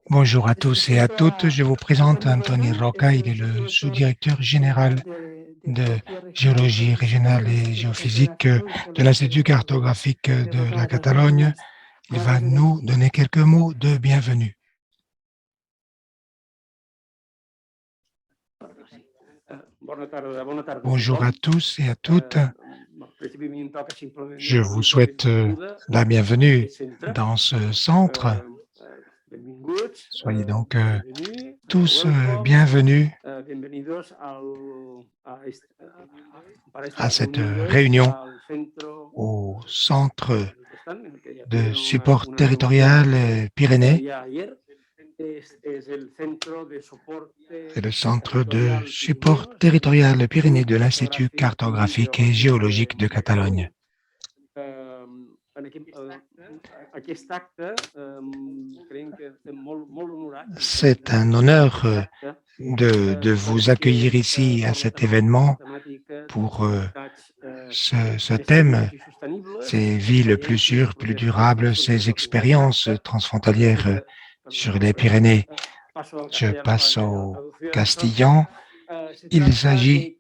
Bonjour à tous et à toutes. Je vous présente Anthony Roca. Il est le sous-directeur général de géologie régionale et géophysique de l'Institut cartographique de la Catalogne. Il va nous donner quelques mots de bienvenue. Bonjour à tous et à toutes. Je vous souhaite la bienvenue dans ce centre. Soyez donc tous bienvenus à cette réunion au Centre de support territorial Pyrénées. C'est le Centre de support territorial Pyrénées de l'Institut cartographique et géologique de Catalogne. C'est un honneur de vous accueillir ici à cet événement pour ce thème, ces villes plus sûres, plus durables, ces expériences transfrontalières sur les Pyrénées. Je passe au castillan. Il s'agit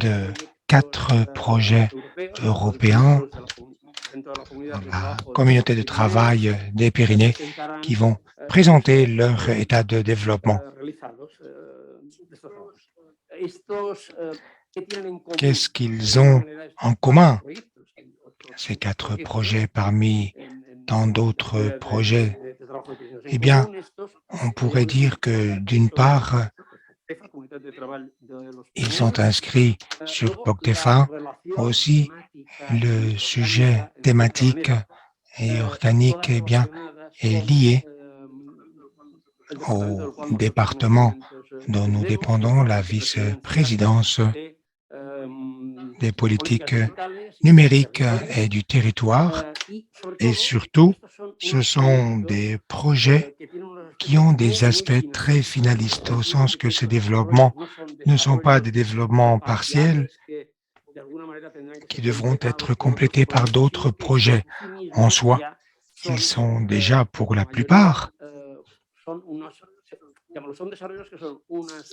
de 4 projets européens dans la communauté de travail des Pyrénées qui vont présenter leur état de développement. Qu'est-ce qu'ils ont en commun, ces 4 projets parmi tant d'autres projets? Eh bien, on pourrait dire que d'une part, ils sont inscrits sur POCTEFA. Aussi, le sujet thématique et organique est lié au département dont nous dépendons, la vice-présidence des politiques numériques et du territoire. Et surtout, ce sont des projets qui ont des aspects très finalistes, au sens que ces développements ne sont pas des développements partiels qui devront être complétés par d'autres projets. En soi, ils sont déjà, pour la plupart,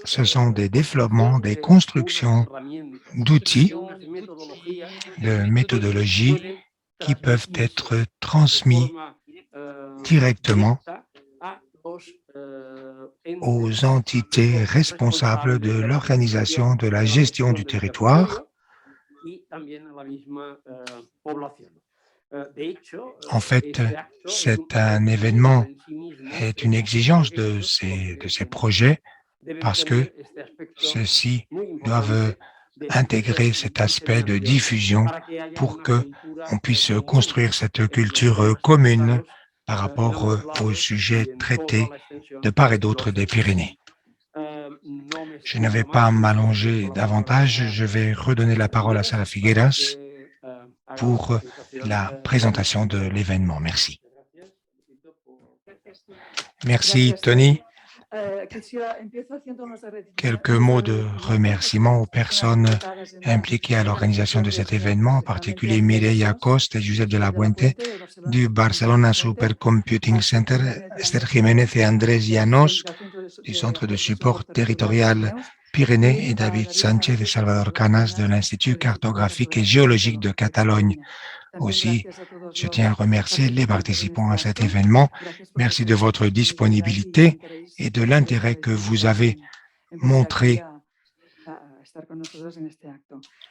ce sont des développements, des constructions d'outils, de méthodologies qui peuvent être transmis directement aux entités responsables de l'organisation de la gestion du territoire. En fait, c'est un événement, est une exigence de ces projets parce que ceux-ci doivent intégrer cet aspect de diffusion pour qu'on puisse construire cette culture commune par rapport aux sujets traités de part et d'autre des Pyrénées. Je ne vais pas m'allonger davantage, je vais redonner la parole à Sara Figueras pour la présentation de l'événement. Merci. Merci, Tony. Quelques mots de remerciement aux personnes impliquées à l'organisation de cet événement, en particulier Mireia Costa et Josep de la Puente du Barcelona Supercomputing Center, Esther Jiménez et Andrés Llanos du Centre de support territorial Pyrénées et David Sánchez et Salvador Canas de l'Institut cartographique et géologique de Catalogne. Aussi, je tiens à remercier les participants à cet événement. Merci de votre disponibilité et de l'intérêt que vous avez montré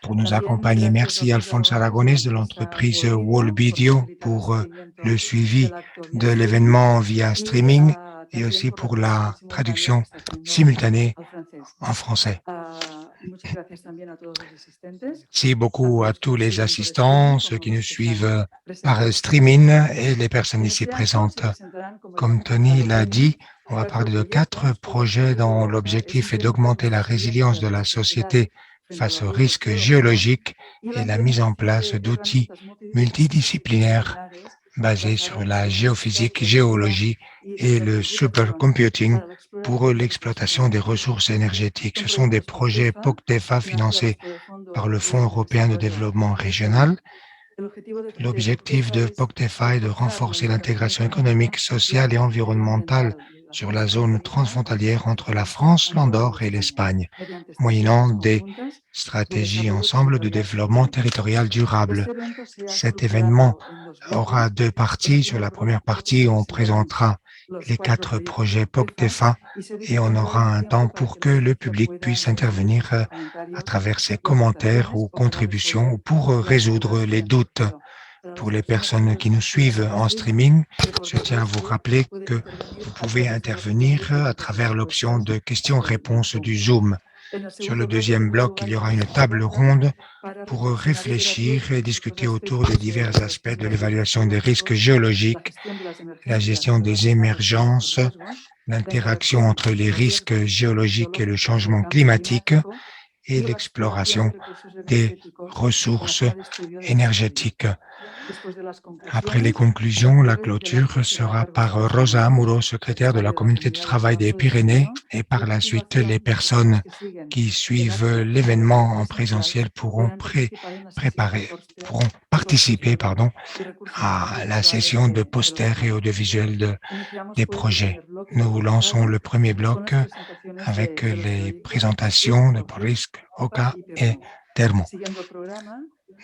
pour nous accompagner. Merci Alphonse Aragonès de l'entreprise Wall Video pour le suivi de l'événement via streaming et aussi pour la traduction simultanée en français. Merci beaucoup à tous les assistants, ceux qui nous suivent par streaming et les personnes ici présentes. Comme Tony l'a dit, on va parler de 4 projets dont l'objectif est d'augmenter la résilience de la société face aux risques géologiques et la mise en place d'outils multidisciplinaires basés sur la géophysique, géologie et le supercomputing pour l'exploitation des ressources énergétiques. Ce sont des projets POCTEFA financés par le Fonds européen de développement régional L'objectif de POCTEFA est de renforcer l'intégration économique, sociale et environnementale sur la zone transfrontalière entre la France, l'Andorre et l'Espagne, moyennant des stratégies ensemble de développement territorial durable. Cet événement aura deux parties. Sur la première partie, on présentera les 4 projets POCTEFA et on aura un temps pour que le public puisse intervenir à travers ses commentaires ou contributions pour résoudre les doutes. Pour les personnes qui nous suivent en streaming, je tiens à vous rappeler que vous pouvez intervenir à travers l'option de questions-réponses du Zoom. Sur le deuxième bloc, il y aura une table ronde pour réfléchir et discuter autour des divers aspects de l'évaluation des risques géologiques, la gestion des émergences, l'interaction entre les risques géologiques et le changement climatique et l'exploration des ressources énergétiques. Après les conclusions, la clôture sera par Rosa Amuro, secrétaire de la communauté du travail des Pyrénées, et par la suite, les personnes qui suivent l'événement en présentiel pourront participer à la session de posters et audiovisuels des projets. Nous lançons le premier bloc avec les présentations de Risc, Oca et Termo.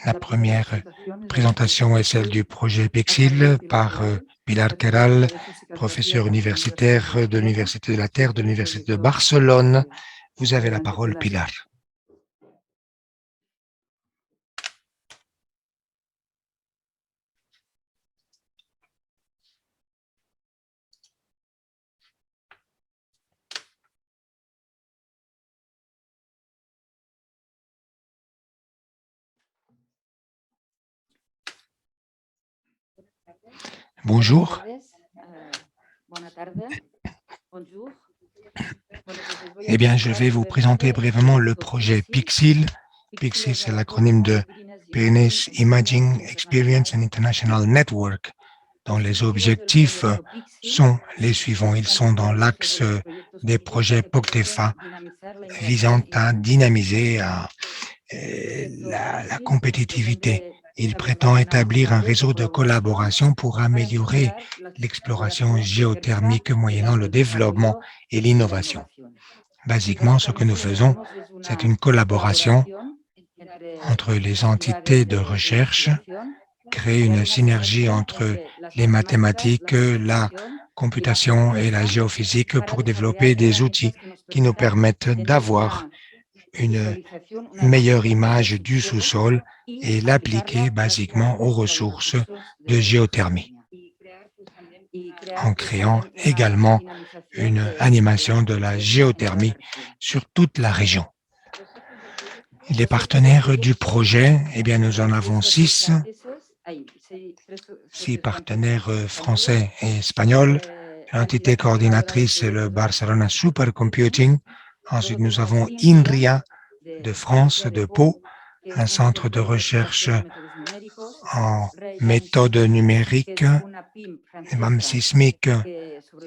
La première présentation est celle du projet Pixil par Pilar Queralt, professeur universitaire de l'Université de la Terre de l'Université de Barcelone. Vous avez la parole, Pilar. Bonjour. Eh bien, je vais vous présenter brièvement le projet Pixil. Pixil, c'est l'acronyme de Pyrenees Imaging Experience and International Network, dont les objectifs sont les suivants. Ils sont dans l'axe des projets POCTEFA visant à dynamiser la compétitivité. Il prétend établir un réseau de collaboration pour améliorer l'exploration géothermique moyennant le développement et l'innovation. Basiquement, ce que nous faisons, c'est une collaboration entre les entités de recherche, créer une synergie entre les mathématiques, la computation et la géophysique pour développer des outils qui nous permettent d'avoir une meilleure image du sous-sol et l'appliquer basiquement aux ressources de géothermie, en créant également une animation de la géothermie sur toute la région. Les partenaires du projet, eh bien, nous en avons 6 partenaires français et espagnols. L'entité coordinatrice, c'est le Barcelona Supercomputing. Ensuite, nous avons INRIA de France, de Pau, un centre de recherche en méthode numérique, même sismique,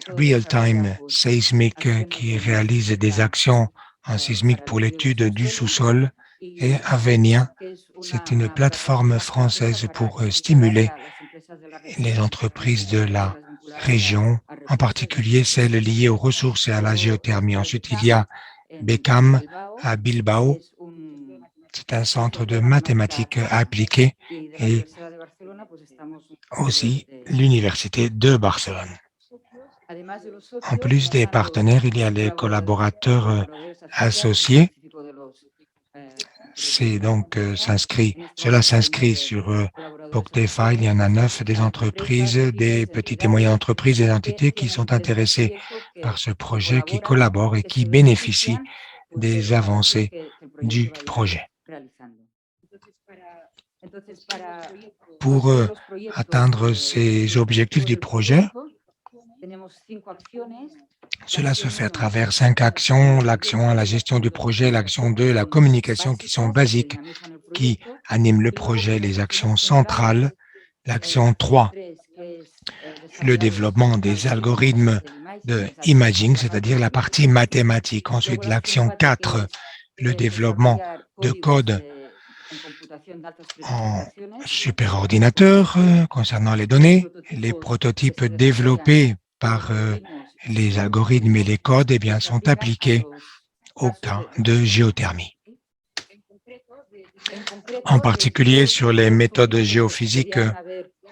real-time seismique, qui réalise des actions en sismique pour l'étude du sous-sol, et Avenia, c'est une plateforme française pour stimuler les entreprises de la région, en particulier celles liées aux ressources et à la géothermie. Ensuite, il y a Becam à Bilbao. C'est un centre de mathématiques appliquées et aussi l'Université de Barcelone. En plus des partenaires, il y a les collaborateurs associés. Cela s'inscrit sur POCTEFA. Il y en a 9 des entreprises, des petites et moyennes entreprises, des entités qui sont intéressées par ce projet, qui collaborent et qui bénéficient des avancées du projet. Pour atteindre ces objectifs du projet, cela se fait à travers 5 actions, l'action 1, la gestion du projet, l'action 2, la communication, qui sont basiques, qui animent le projet, les actions centrales, l'action 3, le développement des algorithmes de imaging, c'est-à-dire la partie mathématique. Ensuite, l'action 4, le développement de code en superordinateur concernant les données. Les prototypes développés par les algorithmes et les codes eh bien, sont appliqués au cas de géothermie. En particulier sur les méthodes géophysiques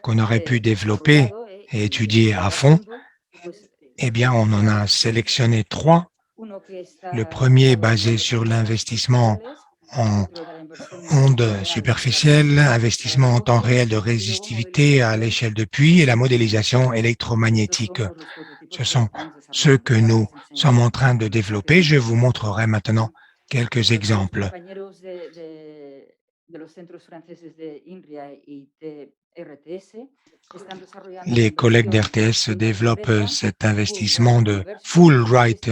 qu'on aurait pu développer et étudier à fond, eh bien, on en a sélectionné 3. Le premier est basé sur l'investissement en ondes superficielles, investissement en temps réel de résistivité à l'échelle de puits et la modélisation électromagnétique. Ce sont ceux que nous sommes en train de développer. Je vous montrerai maintenant quelques exemples. Les collègues d'RTS développent cet investissement de Full Right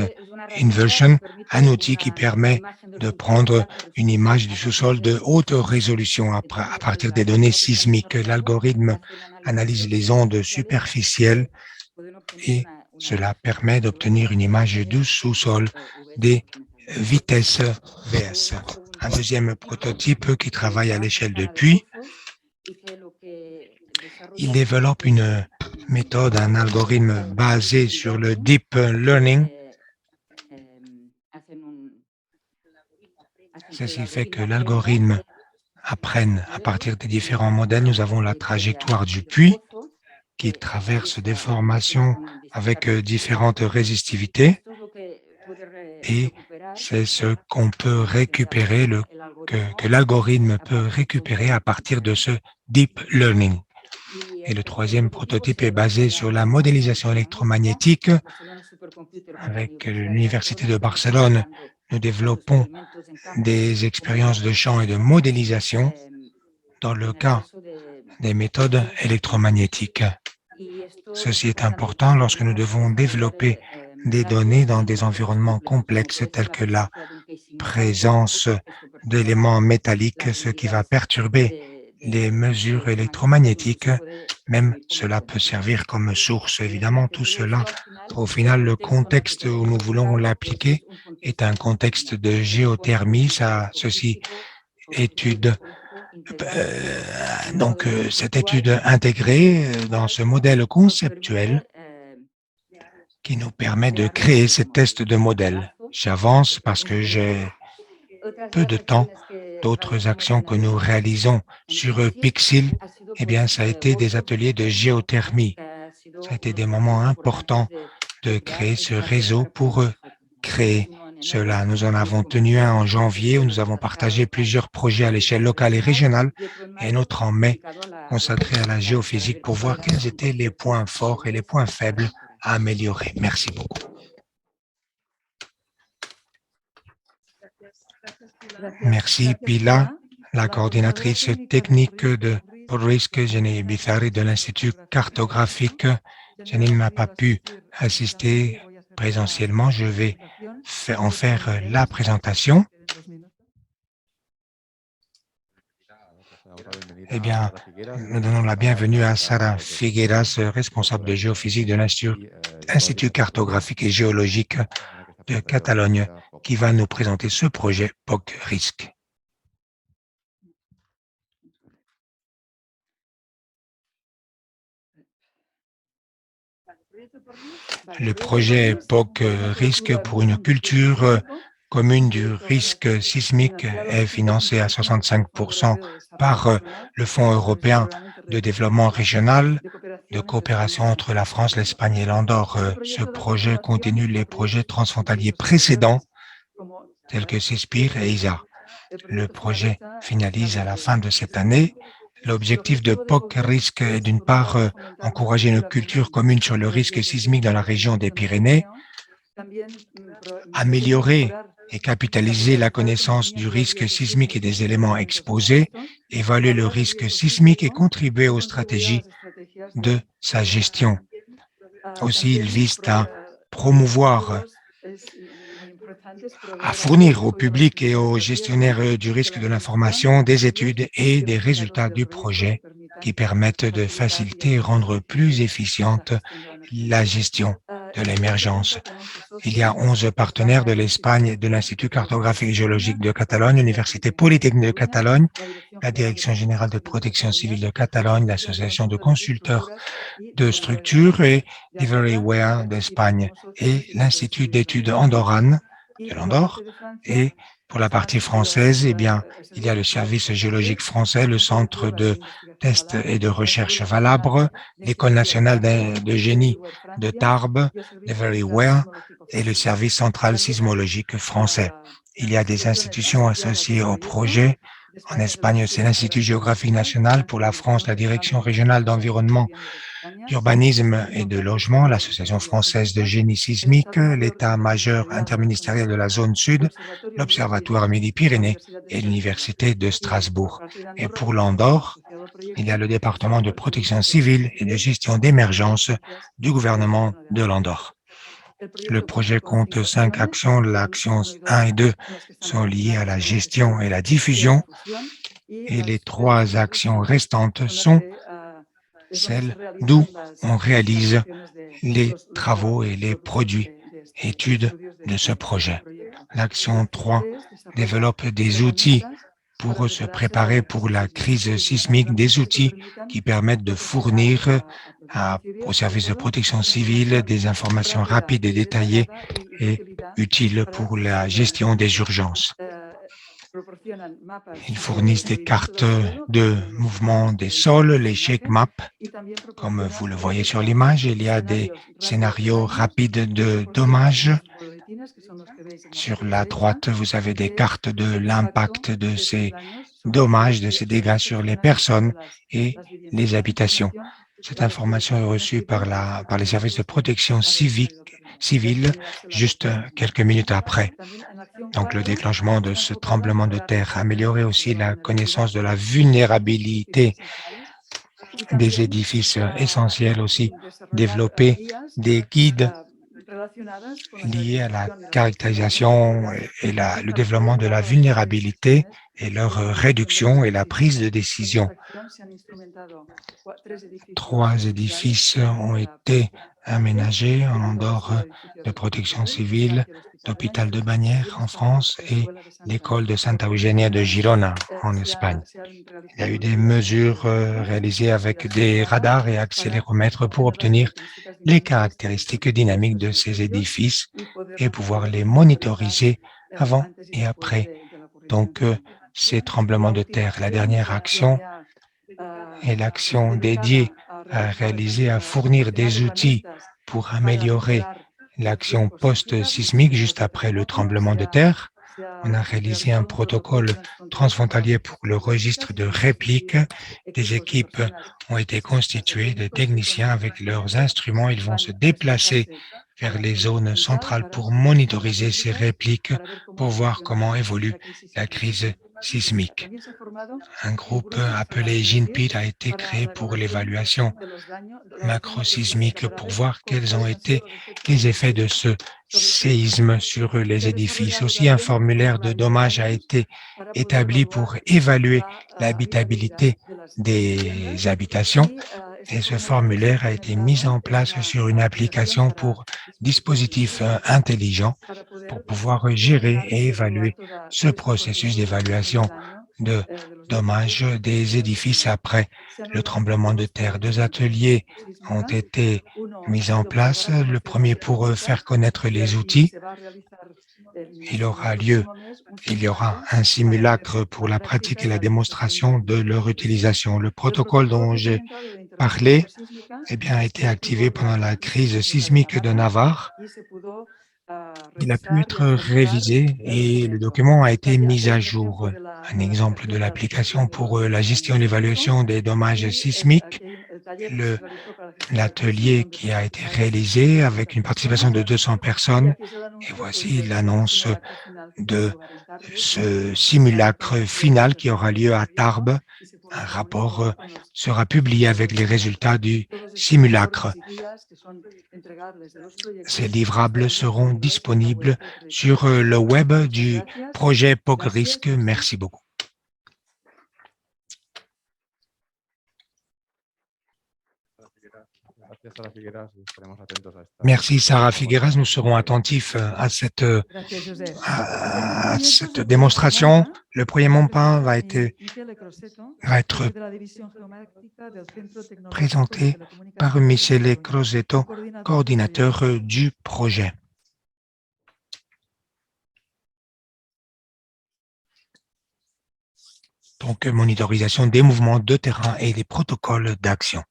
Inversion, un outil qui permet de prendre une image du sous-sol de haute résolution à partir des données sismiques. L'algorithme analyse les ondes superficielles et cela permet d'obtenir une image du sous-sol des vitesses VS. Un deuxième prototype qui travaille à l'échelle de puits. Il développe une méthode, un algorithme basé sur le deep learning. Ceci fait que l'algorithme apprenne à partir des différents modèles. Nous avons la trajectoire du puits qui traverse des formations avec différentes résistivités et c'est ce qu'on peut récupérer, que l'algorithme peut récupérer à partir de ce deep learning. Et le troisième prototype est basé sur la modélisation électromagnétique. Avec l'Université de Barcelone, nous développons des expériences de champ et de modélisation dans le cas des méthodes électromagnétiques. Ceci est important lorsque nous devons développer des données dans des environnements complexes tels que la présence d'éléments métalliques, ce qui va perturber les mesures électromagnétiques. Même cela peut servir comme source. Évidemment, tout cela, au final, le contexte où nous voulons l'appliquer est un contexte de géothermie. Ceci étude cette étude intégrée dans ce modèle conceptuel qui nous permet de créer ces tests de modèles. J'avance parce que j'ai peu de temps. D'autres actions que nous réalisons sur Pixil, eh bien, ça a été des ateliers de géothermie. Ça a été des moments importants de créer ce réseau pour créer cela. Nous en avons tenu un en janvier où nous avons partagé plusieurs projets à l'échelle locale et régionale et un autre en mai consacré à la géophysique pour voir quels étaient les points forts et les points faibles à améliorer. Merci beaucoup. Merci Pila, la coordinatrice technique de PodRisk, Jenny Bithari de l'Institut cartographique. Jenny n'a pas pu assister présentiellement. Je vais en faire la présentation. Eh bien, nous donnons la bienvenue à Sara Figueras, responsable de géophysique de l'Institut cartographique et géologique de Catalogne, qui va nous présenter ce projet POC-RISC. Le projet POC-RISC pour une culture commune du risque sismique est financé à 65% par le Fonds européen de développement régional de coopération entre la France, l'Espagne et l'Andorre. Ce projet continue les projets transfrontaliers précédents tels que CISPIR et ISA. Le projet finalise à la fin de cette année. L'objectif de POC-RISC est d'une part encourager une culture commune sur le risque sismique dans la région des Pyrénées, améliorer et capitaliser la connaissance du risque sismique et des éléments exposés, évaluer le risque sismique et contribuer aux stratégies de sa gestion. Aussi, il vise à promouvoir, à fournir au public et aux gestionnaires du risque de l'information des études et des résultats du projet qui permettent de faciliter et rendre plus efficiente la gestion de l'émergence. Il y a 11 partenaires de l'Espagne, de l'Institut cartographique et géologique de Catalogne, l'Université polytechnique de Catalogne, la Direction générale de protection civile de Catalogne, l'Association de consulteurs de structures et Everywhere d'Espagne et l'Institut d'études andorranes de l'Andorre. Et pour la partie française, eh bien, il y a le service géologique français, le centre de tests et de recherche Valabre, l'École nationale de génie de Tarbes, Everywhere, et le service central sismologique français. Il y a des institutions associées au projet. En Espagne, c'est l'Institut géographique national. Pour la France, la Direction régionale d'environnement, d'urbanisme et de logement, l'Association française de génie sismique, l'État-major interministériel de la zone sud, l'Observatoire Midi-Pyrénées et l'Université de Strasbourg. Et pour l'Andorre, il y a le département de protection civile et de gestion d'émergence du gouvernement de l'Andorre. Le projet compte 5 actions. L'action 1 et 2 sont liées à la gestion et la diffusion, et les 3 actions restantes sont celles d'où on réalise les travaux et les produits, études de ce projet. L'action 3 développe des outils pour se préparer pour la crise sismique, des outils qui permettent de fournir aux services de protection civile des informations rapides et détaillées et utiles pour la gestion des urgences. Ils fournissent des cartes de mouvement des sols, les shake maps. Comme vous le voyez sur l'image, il y a des scénarios rapides de dommages. Sur la droite, vous avez des cartes de l'impact de ces dommages, de ces dégâts sur les personnes et les habitations. Cette information est reçue par les services de protection civile juste quelques minutes après. Donc, le déclenchement de ce tremblement de terre, améliorer aussi la connaissance de la vulnérabilité des édifices essentiels aussi, développer des guides liés à la caractérisation et le développement de la vulnérabilité et leur réduction et la prise de décision. 3 édifices ont été aménagés en Andorre de protection civile, l'hôpital de Bagnères en France et l'école de Santa Eugenia de Girona en Espagne. Il y a eu des mesures réalisées avec des radars et accéléromètres pour obtenir les caractéristiques dynamiques de ces édifices et pouvoir les monitoriser avant et après. Donc, ces tremblements de terre, la dernière action est l'action dédiée à réaliser, à fournir des outils pour améliorer l'action post-sismique juste après le tremblement de terre. On a réalisé un protocole transfrontalier pour le registre de répliques. Des équipes ont été constituées de techniciens avec leurs instruments. Ils vont se déplacer vers les zones centrales pour monitoriser ces répliques, pour voir comment évolue la crise sismique. Un groupe appelé GINPIT a été créé pour l'évaluation macrosismique pour voir quels ont été les effets de ce séisme sur les édifices. Aussi, un formulaire de dommages a été établi pour évaluer l'habitabilité des habitations et ce formulaire a été mis en place sur une application pour dispositifs intelligents pour pouvoir gérer et évaluer ce processus d'évaluation de dommages des édifices après le tremblement de terre. 2 ateliers ont été mis en place. Le premier pour faire connaître les outils. Il y aura un simulacre pour la pratique et la démonstration de leur utilisation. Le protocole dont j'ai parlé a été activé pendant la crise sismique de Navarre. Il a pu être révisé et le document a été mis à jour. Un exemple de l'application pour la gestion et l'évaluation des dommages sismiques, l'atelier qui a été réalisé avec une participation de 200 personnes. Et voici l'annonce de ce simulacre final qui aura lieu à Tarbes. Un rapport sera publié avec les résultats du simulacre. Ces livrables seront disponibles sur le web du projet POGRISC. Merci beaucoup. Merci Sarah Figueras, nous serons attentifs à cette démonstration. Le projet MOMPA va être présenté par Michele Crosetto, coordinateur du projet. Donc, monitorisation des mouvements de terrain et des protocoles d'action.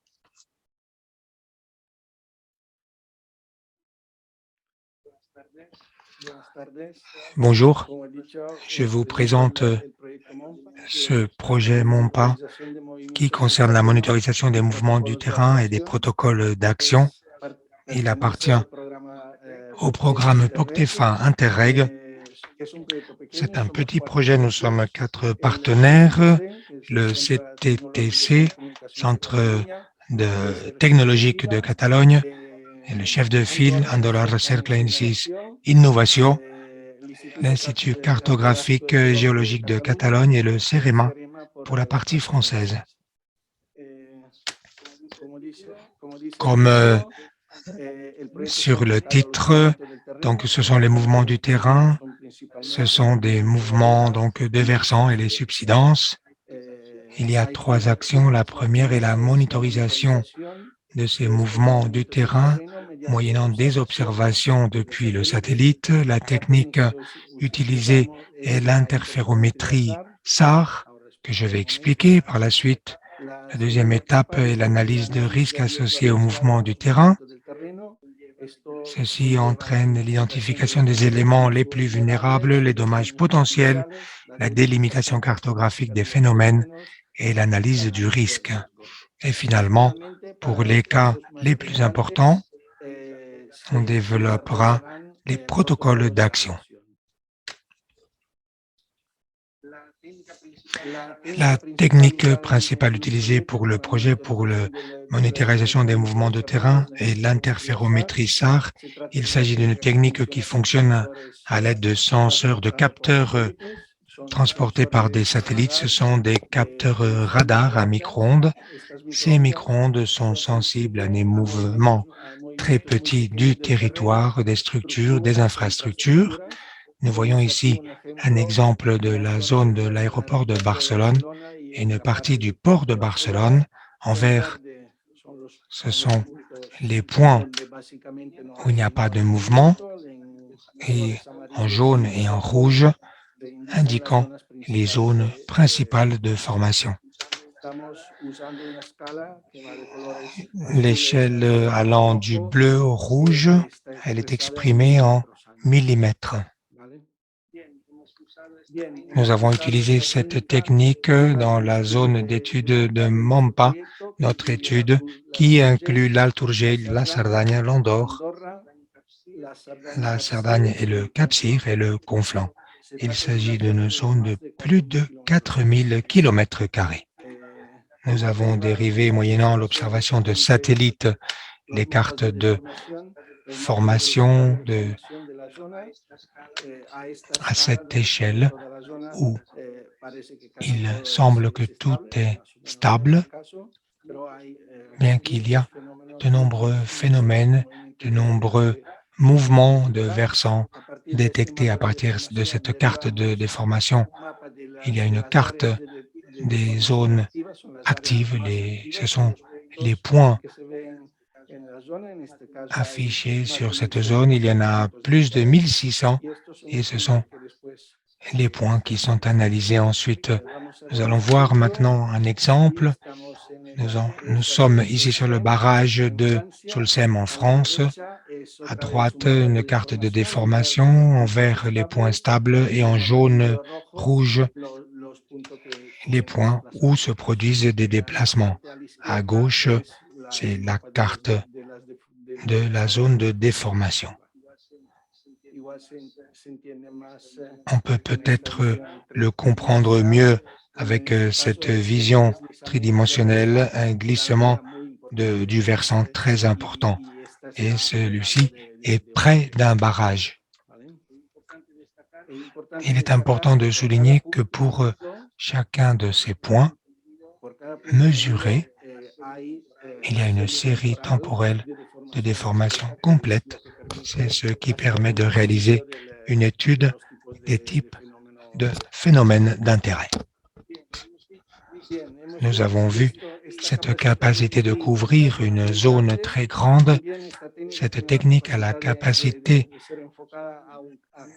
Bonjour, je vous présente ce projet MOMPA qui concerne la monitorisation des mouvements du terrain et des protocoles d'action. Il appartient au programme POCTEFA Interreg. C'est un petit projet, nous sommes 4 partenaires, le CTTC, Centre technologique de Catalogne, et le chef de file, Andorra Cerclensis Innovation, l'Institut cartographique géologique de Catalogne et le CEREMA pour la partie française. Comme sur le titre, donc ce sont les mouvements du terrain, ce sont des mouvements donc de versants et les subsidences. Il y a 3 actions. La première est la monitorisation de ces mouvements du terrain moyennant des observations depuis le satellite. La technique utilisée est l'interférométrie SAR, que je vais expliquer par la suite. La deuxième étape est l'analyse de risques associés au mouvement du terrain. Ceci entraîne l'identification des éléments les plus vulnérables, les dommages potentiels, la délimitation cartographique des phénomènes et l'analyse du risque. Et finalement, pour les cas les plus importants, on développera les protocoles d'action. La technique principale utilisée pour le projet pour la monitorisation des mouvements de terrain est l'interférométrie SAR. Il s'agit d'une technique qui fonctionne à l'aide de senseurs, de capteurs transportés par des satellites. Ce sont des capteurs radars à micro-ondes. Ces micro-ondes sont sensibles à des mouvements très petits du territoire, des structures, des infrastructures. Nous voyons ici un exemple de la zone de l'aéroport de Barcelone et une partie du port de Barcelone. En vert, ce sont les points où il n'y a pas de mouvement, et en jaune et en rouge, indiquant les zones principales de formation. L'échelle allant du bleu au rouge, elle est exprimée en millimètres. Nous avons utilisé cette technique dans la zone d'étude de MOMPA, notre étude qui inclut l'Alt Urgell, la Cerdagne, l'Andorre, la Cerdagne et le Cap-Cyr et le Conflent. Il s'agit d'une zone de plus de 4000 km². Nous avons dérivé, moyennant l'observation de satellites, les cartes de formation à cette échelle où il semble que tout est stable, bien qu'il y a de nombreux phénomènes, de nombreux mouvements de versants détectés à partir de cette carte de déformation. Il y a une carte des zones actives, ce sont les points affichés sur cette zone. Il y en a plus de 1600 et ce sont les points qui sont analysés ensuite. Nous allons voir maintenant un exemple. Nous sommes ici sur le barrage de Soulsem en France. À droite, une carte de déformation, en vert les points stables et en jaune, rouge, les points où se produisent des déplacements. À gauche, c'est la carte de la zone de déformation. On peut peut-être le comprendre mieux avec cette vision tridimensionnelle, un glissement du versant très important. Et celui-ci est près d'un barrage. Il est important de souligner que pour chacun de ces points mesurés, il y a une série temporelle de déformation complète. C'est ce qui permet de réaliser une étude des types de phénomènes d'intérêt. Nous avons vu cette capacité de couvrir une zone très grande. Cette technique a la capacité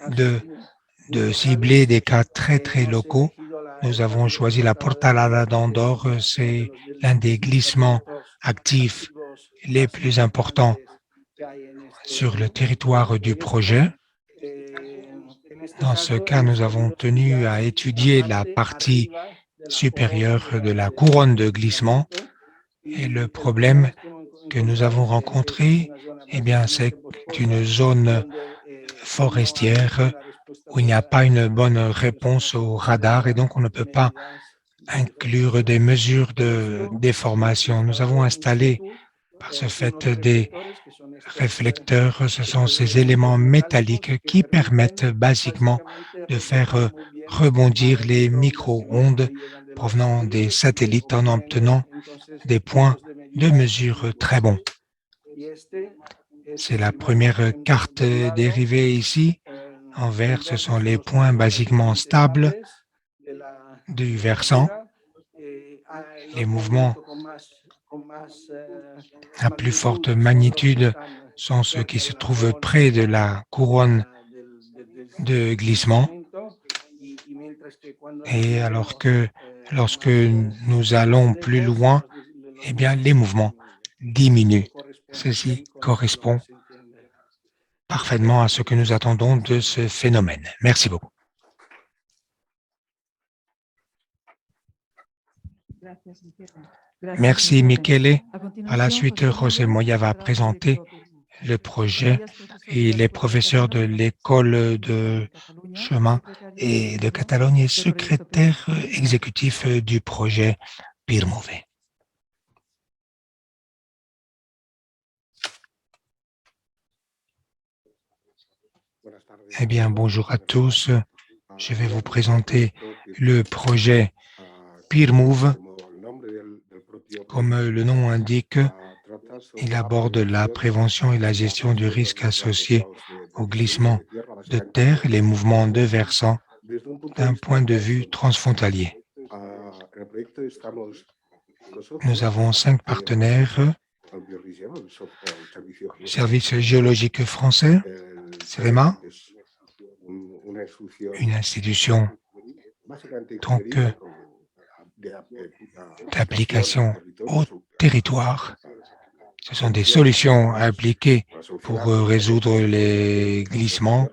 de cibler des cas très, très locaux. Nous avons choisi la Portalada d'Andorre. C'est l'un des glissements actifs les plus importants sur le territoire du projet. Dans ce cas, nous avons tenu à étudier la partie supérieure de la couronne de glissement. Et le problème que nous avons rencontré, eh bien, c'est une zone forestière où il n'y a pas une bonne réponse au radar et donc on ne peut pas inclure des mesures de déformation. Nous avons installé par ce fait des réflecteurs. Ce sont ces éléments métalliques qui permettent basiquement de faire rebondir les micro-ondes provenant des satellites en obtenant des points de mesure très bons. C'est la première carte dérivée ici. En vert, ce sont les points basiquement stables du versant. Les mouvements à plus forte magnitude sont ceux qui se trouvent près de la couronne de glissement. Et alors que lorsque nous allons plus loin, eh bien, les mouvements diminuent. Ceci correspond parfaitement à ce que nous attendons de ce phénomène. Merci beaucoup. Merci, Michele. À la suite, José Moya va présenter le projet et les professeurs de l'école de chemin et de Catalogne et secrétaire exécutif du projet PIRMOVE. Eh bien, bonjour à tous. Je vais vous présenter le projet PIRMOVE. Comme le nom indique, il aborde la prévention et la gestion du risque associé au glissement de terre et les mouvements de versant d'un point de vue transfrontalier. Nous avons 5 partenaires, le Service géologique français, CEREMA, une institution donc d'application au territoire. Ce sont des solutions appliquées pour résoudre les glissements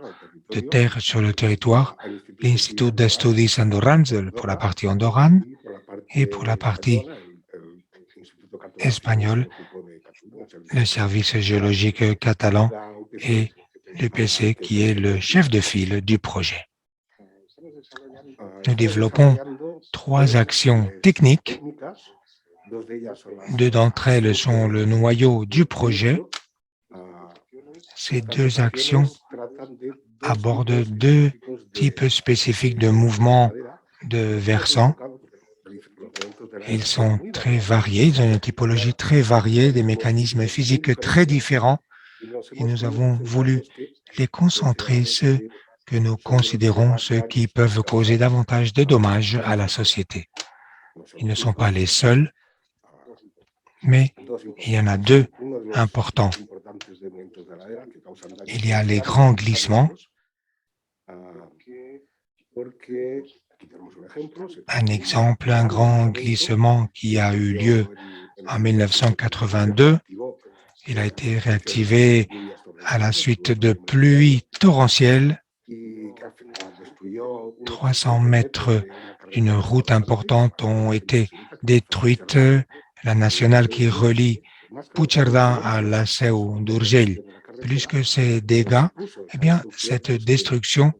de terre sur le territoire. L'Institut d'Estudis Andorrans pour la partie andorrane et pour la partie espagnole, le service géologique catalan et l'UPC qui est le chef de file du projet. Nous développons 3 actions techniques. 2 d'entre elles sont le noyau du projet. Ces 2 actions abordent 2 types spécifiques de mouvements de versant. Ils sont très variés, ils ont une typologie très variée, des mécanismes physiques très différents. Et nous avons voulu les concentrer, ceux que nous considérons ceux qui peuvent causer davantage de dommages à la société. Ils ne sont pas les seuls, mais il y en a 2 importants. Il y a les grands glissements. Un exemple, un grand glissement qui a eu lieu en 1982. Il a été réactivé à la suite de pluies torrentielles. 300 mètres d'une route importante ont été détruites. La nationale qui relie Puigcerdà à la Seu d'Urgell. Plus que ces dégâts, eh bien, cette destruction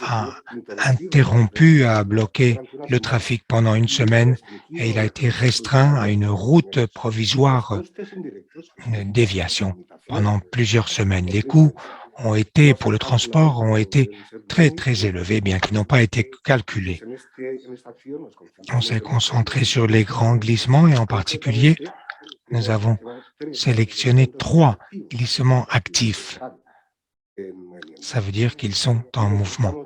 a interrompu, a bloqué le trafic pendant une semaine et il a été restreint à une route provisoire, une déviation pendant plusieurs semaines. Les coûts pour le transport ont été très, très élevés, bien qu'ils n'ont pas été calculés. On s'est concentré sur les grands glissements et en particulier nous avons sélectionné 3 glissements actifs. Ça veut dire qu'ils sont en mouvement.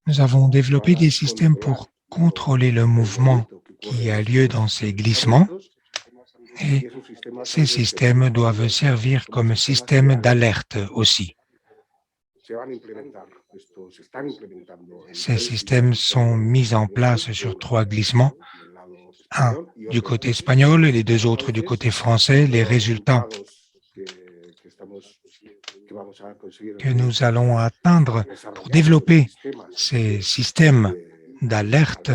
Nous avons développé des systèmes pour contrôler le mouvement qui a lieu dans ces glissements et ces systèmes doivent servir comme système d'alerte aussi. Ces systèmes sont mis en place sur 3 glissements, un du côté espagnol et les 2 autres du côté français. Les résultats que nous allons atteindre pour développer ces systèmes d'alerte,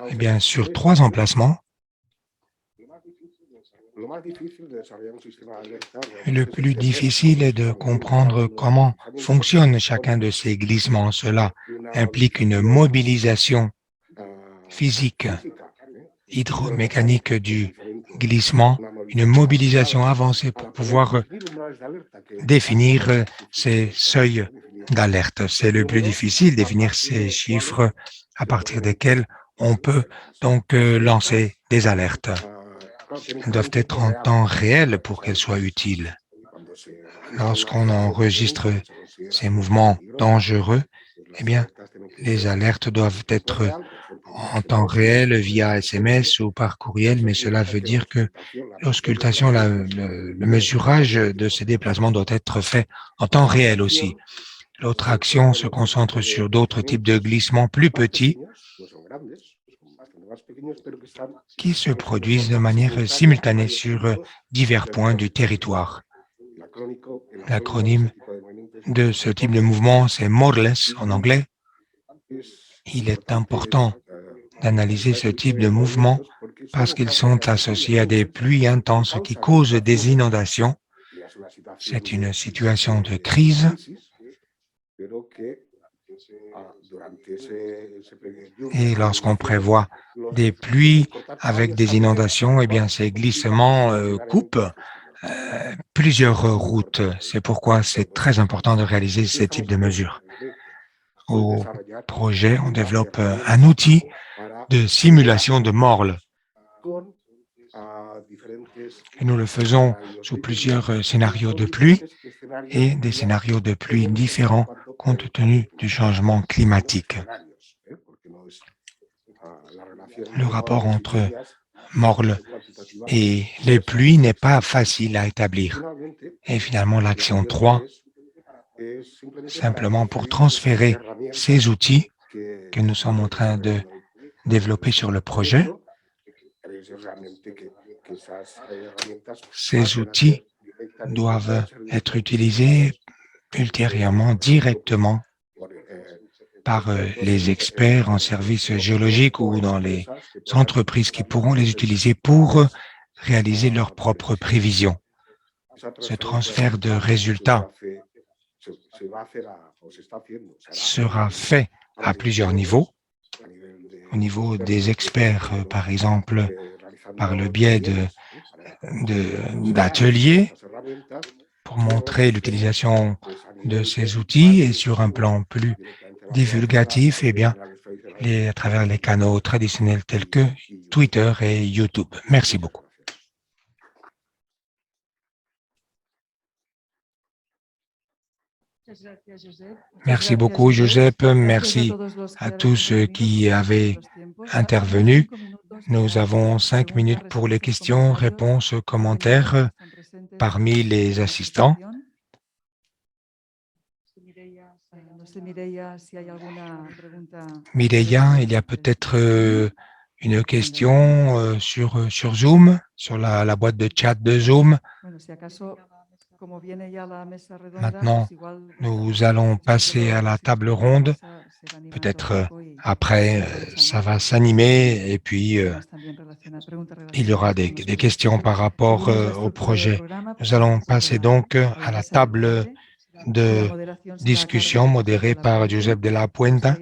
eh bien, sur 3 emplacements. Le plus difficile est de comprendre comment fonctionne chacun de ces glissements. Cela implique une mobilisation physique, hydromécanique du glissement, une mobilisation avancée pour pouvoir définir ces seuils d'alerte. C'est le plus difficile, définir ces chiffres à partir desquels on peut donc lancer des alertes. Elles doivent être en temps réel pour qu'elles soient utiles. Lorsqu'on enregistre ces mouvements dangereux, eh bien, les alertes doivent être en temps réel via SMS ou par courriel, mais cela veut dire que l'auscultation, le mesurage de ces déplacements doit être fait en temps réel aussi. L'autre action se concentre sur d'autres types de glissements plus petits qui se produisent de manière simultanée sur divers points du territoire. L'acronyme de ce type de mouvement, c'est MORLES en anglais. Il est important d'analyser ce type de mouvement parce qu'ils sont associés à des pluies intenses qui causent des inondations. C'est une situation de crise. Et lorsqu'on prévoit des pluies avec des inondations, eh bien, ces glissements coupent plusieurs routes. C'est pourquoi c'est très important de réaliser ce type de mesures. Au projet, on développe un outil de simulation de Morle. Et nous le faisons sous plusieurs scénarios de pluie et des scénarios de pluie différents compte tenu du changement climatique. Le rapport entre Morle et les pluies n'est pas facile à établir. Et finalement, l'action 3, simplement pour transférer ces outils que nous sommes en train de développer sur le projet, ces outils doivent être utilisés ultérieurement directement par les experts en services géologiques ou dans les entreprises qui pourront les utiliser pour réaliser leurs propres prévisions. Ce transfert de résultats sera fait à plusieurs niveaux. Au niveau des experts, par exemple, par le biais d'ateliers pour montrer l'utilisation de ces outils et sur un plan plus divulgatif, eh bien, à travers les canaux traditionnels tels que Twitter et YouTube. Merci beaucoup. Merci beaucoup, Joseph. Merci à tous ceux qui avaient intervenu. Nous avons 5 minutes pour les questions, réponses, commentaires parmi les assistants. Mireia, il y a peut-être une question sur Zoom, sur la boîte de chat de Zoom. Maintenant, nous allons passer à la table ronde. Peut-être après, ça va s'animer et puis il y aura des questions par rapport au projet. Nous allons passer donc à la table de discussion modérée par Josep de la Puenta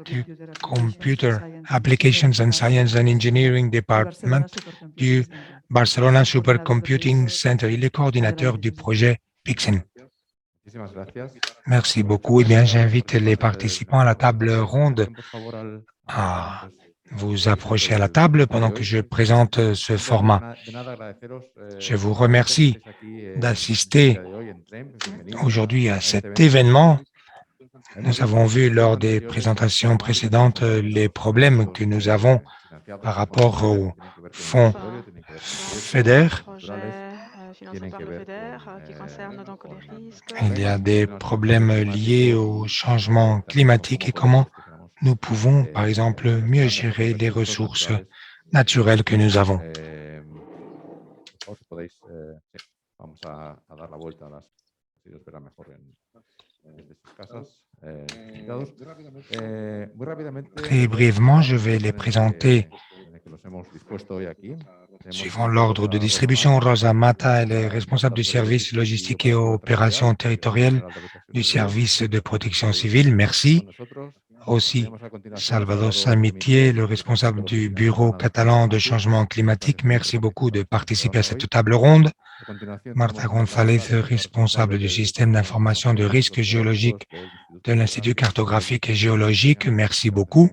du Computer Applications and Science and Engineering Department du Barcelona Supercomputing Center. Il est coordinateur du projet PIXEN. Merci beaucoup. Eh bien, j'invite les participants à la table ronde à vous approcher à la table pendant que je présente ce format. Je vous remercie d'assister aujourd'hui à cet événement. Nous avons vu lors des présentations précédentes les problèmes que nous avons par rapport au fonds FEDER. financé par le FEDER, qui concerne donc les risques. Il y a des problèmes liés au changement climatique et comment nous pouvons, par exemple, mieux gérer les ressources naturelles que nous avons. Très brièvement, je vais les présenter suivant l'ordre de distribution. Rosa Mata, elle est responsable du service logistique et opérations territoriales du service de protection civile. Merci. Aussi, Salvador Samitier, le responsable du Bureau catalan de changement climatique. Merci beaucoup de participer à cette table ronde. Marta González, responsable du système d'information de risques géologiques de l'Institut cartographique et géologique. Merci beaucoup.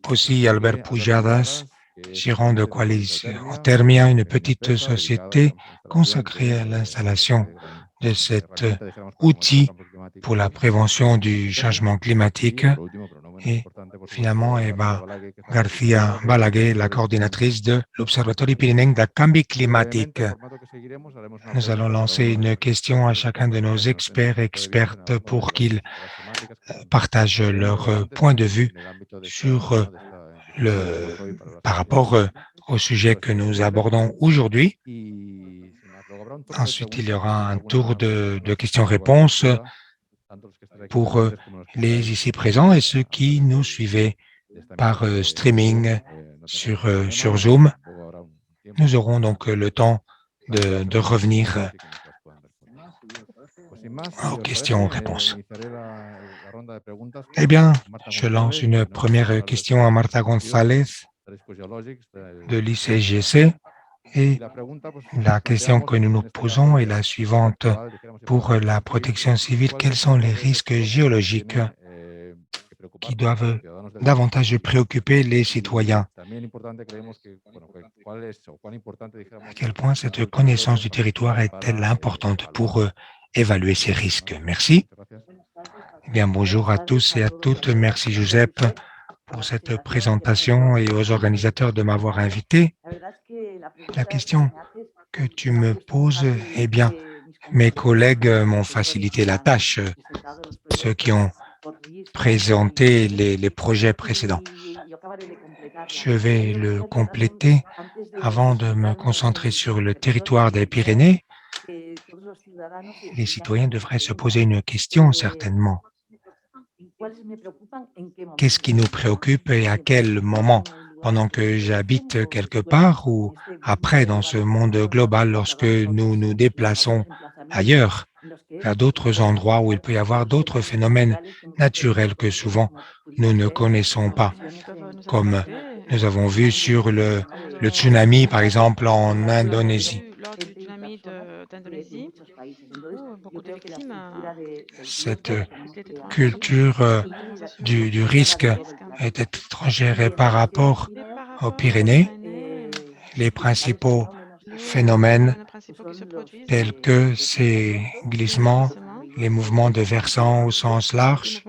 Aussi, Albert Pujadas, gérant de Coalition Thermia, une petite société consacrée à l'installation de cet outil pour la prévention du changement climatique. Et finalement, Eva García Balaguer, la coordinatrice de l'Observatoire pyrénéen de Canvi climatique. Nous allons lancer une question à chacun de nos experts et expertes pour qu'ils partagent leur point de vue sur par rapport au sujet que nous abordons aujourd'hui. Ensuite, il y aura un tour de questions-réponses pour les ici présents et ceux qui nous suivaient par streaming sur Zoom. Nous aurons donc le temps de revenir aux questions-réponses. Eh bien, je lance une première question à Marta González de l'ICGC. Et la question que nous nous posons est la suivante. Pour la protection civile, quels sont les risques géologiques qui doivent davantage préoccuper les citoyens? À quel point cette connaissance du territoire est-elle importante pour évaluer ces risques? Merci. Eh bien, bonjour à tous et à toutes. Merci, Josep, pour cette présentation et aux organisateurs de m'avoir invité. La question que tu me poses, eh bien, mes collègues m'ont facilité la tâche, ceux qui ont présenté les projets précédents. Je vais le compléter avant de me concentrer sur le territoire des Pyrénées. Les citoyens devraient se poser une question, certainement. Qu'est-ce qui nous préoccupe et à quel moment? Pendant que j'habite quelque part ou après dans ce monde global lorsque nous nous déplaçons ailleurs, à d'autres endroits où il peut y avoir d'autres phénomènes naturels que souvent nous ne connaissons pas, comme nous avons vu sur le tsunami, par exemple, en Indonésie. Lors du tsunami d'Indonésie, où beaucoup de victimes. Cette culture du risque est étrangère et par rapport aux Pyrénées, les principaux phénomènes tels que ces glissements, les mouvements de versants au sens large,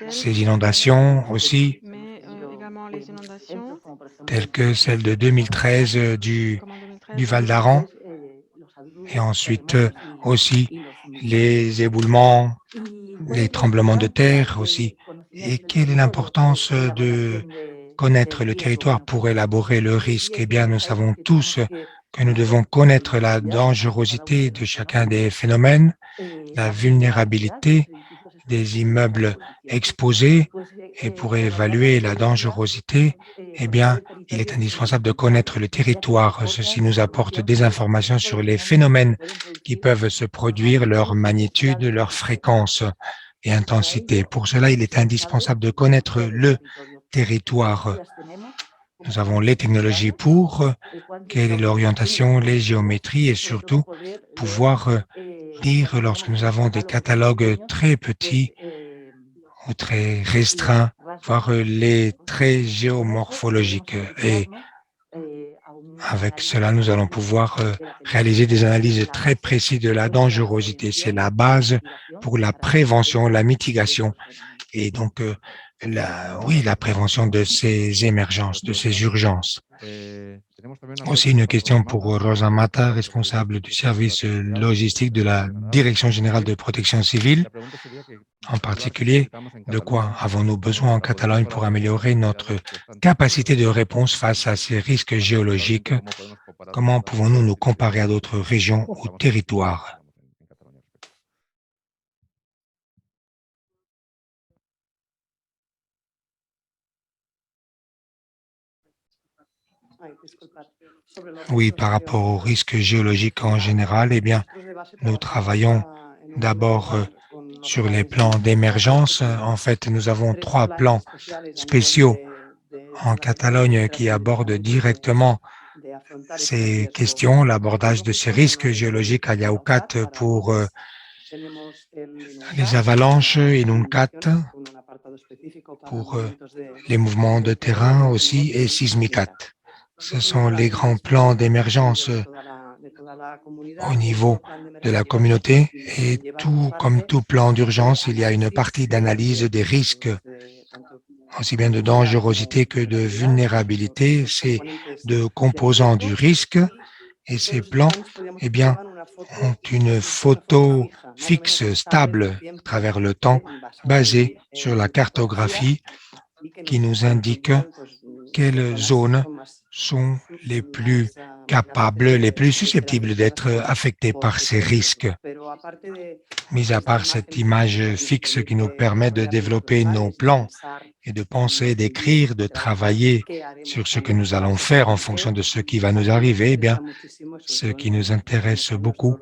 ces inondations aussi, telles que celle de 2013 du Val d'Aran, et ensuite aussi les éboulements, les tremblements de terre aussi. Et quelle est l'importance de connaître le territoire pour élaborer le risque? Eh bien, nous savons tous que nous devons connaître la dangerosité de chacun des phénomènes, la vulnérabilité des immeubles exposés, et pour évaluer la dangerosité, eh bien, il est indispensable de connaître le territoire. Ceci nous apporte des informations sur les phénomènes qui peuvent se produire, leur magnitude, leur fréquence et intensité. Pour cela, il est indispensable de connaître le territoire. Nous avons les technologies pour, quelle est l'orientation, les géométries et surtout pouvoir dire lorsque nous avons des catalogues très petits ou très restreints, voire les traits géomorphologiques. Et avec cela, nous allons pouvoir réaliser des analyses très précises de la dangerosité. C'est la base pour la prévention, la mitigation et donc la prévention de ces émergences, de ces urgences. Aussi une question pour Rosa Mata, responsable du service logistique de la Direction générale de protection civile. En particulier, de quoi avons-nous besoin en Catalogne pour améliorer notre capacité de réponse face à ces risques géologiques? Comment pouvons-nous nous comparer à d'autres régions ou territoires? Oui, par rapport aux risques géologiques en général, eh bien, nous travaillons d'abord sur les plans d'émergence. En fait, nous avons 3 plans spéciaux en Catalogne qui abordent directement ces questions, l'abordage de ces risques géologiques à Yaucat pour les avalanches et Nuncat pour les mouvements de terrain aussi et Sismicat. Ce sont les grands plans d'émergence au niveau de la communauté et comme tout plan d'urgence, il y a une partie d'analyse des risques, aussi bien de dangerosité que de vulnérabilité. C'est de composants du risque et ces plans, eh bien, ont une photo fixe, stable à travers le temps, basée sur la cartographie qui nous indique quelles zones sont les plus capables, les plus susceptibles d'être affectées par ces risques. Mis à part cette image fixe qui nous permet de développer nos plans et de penser, d'écrire, de travailler sur ce que nous allons faire en fonction de ce qui va nous arriver, eh bien, ce qui nous intéresse beaucoup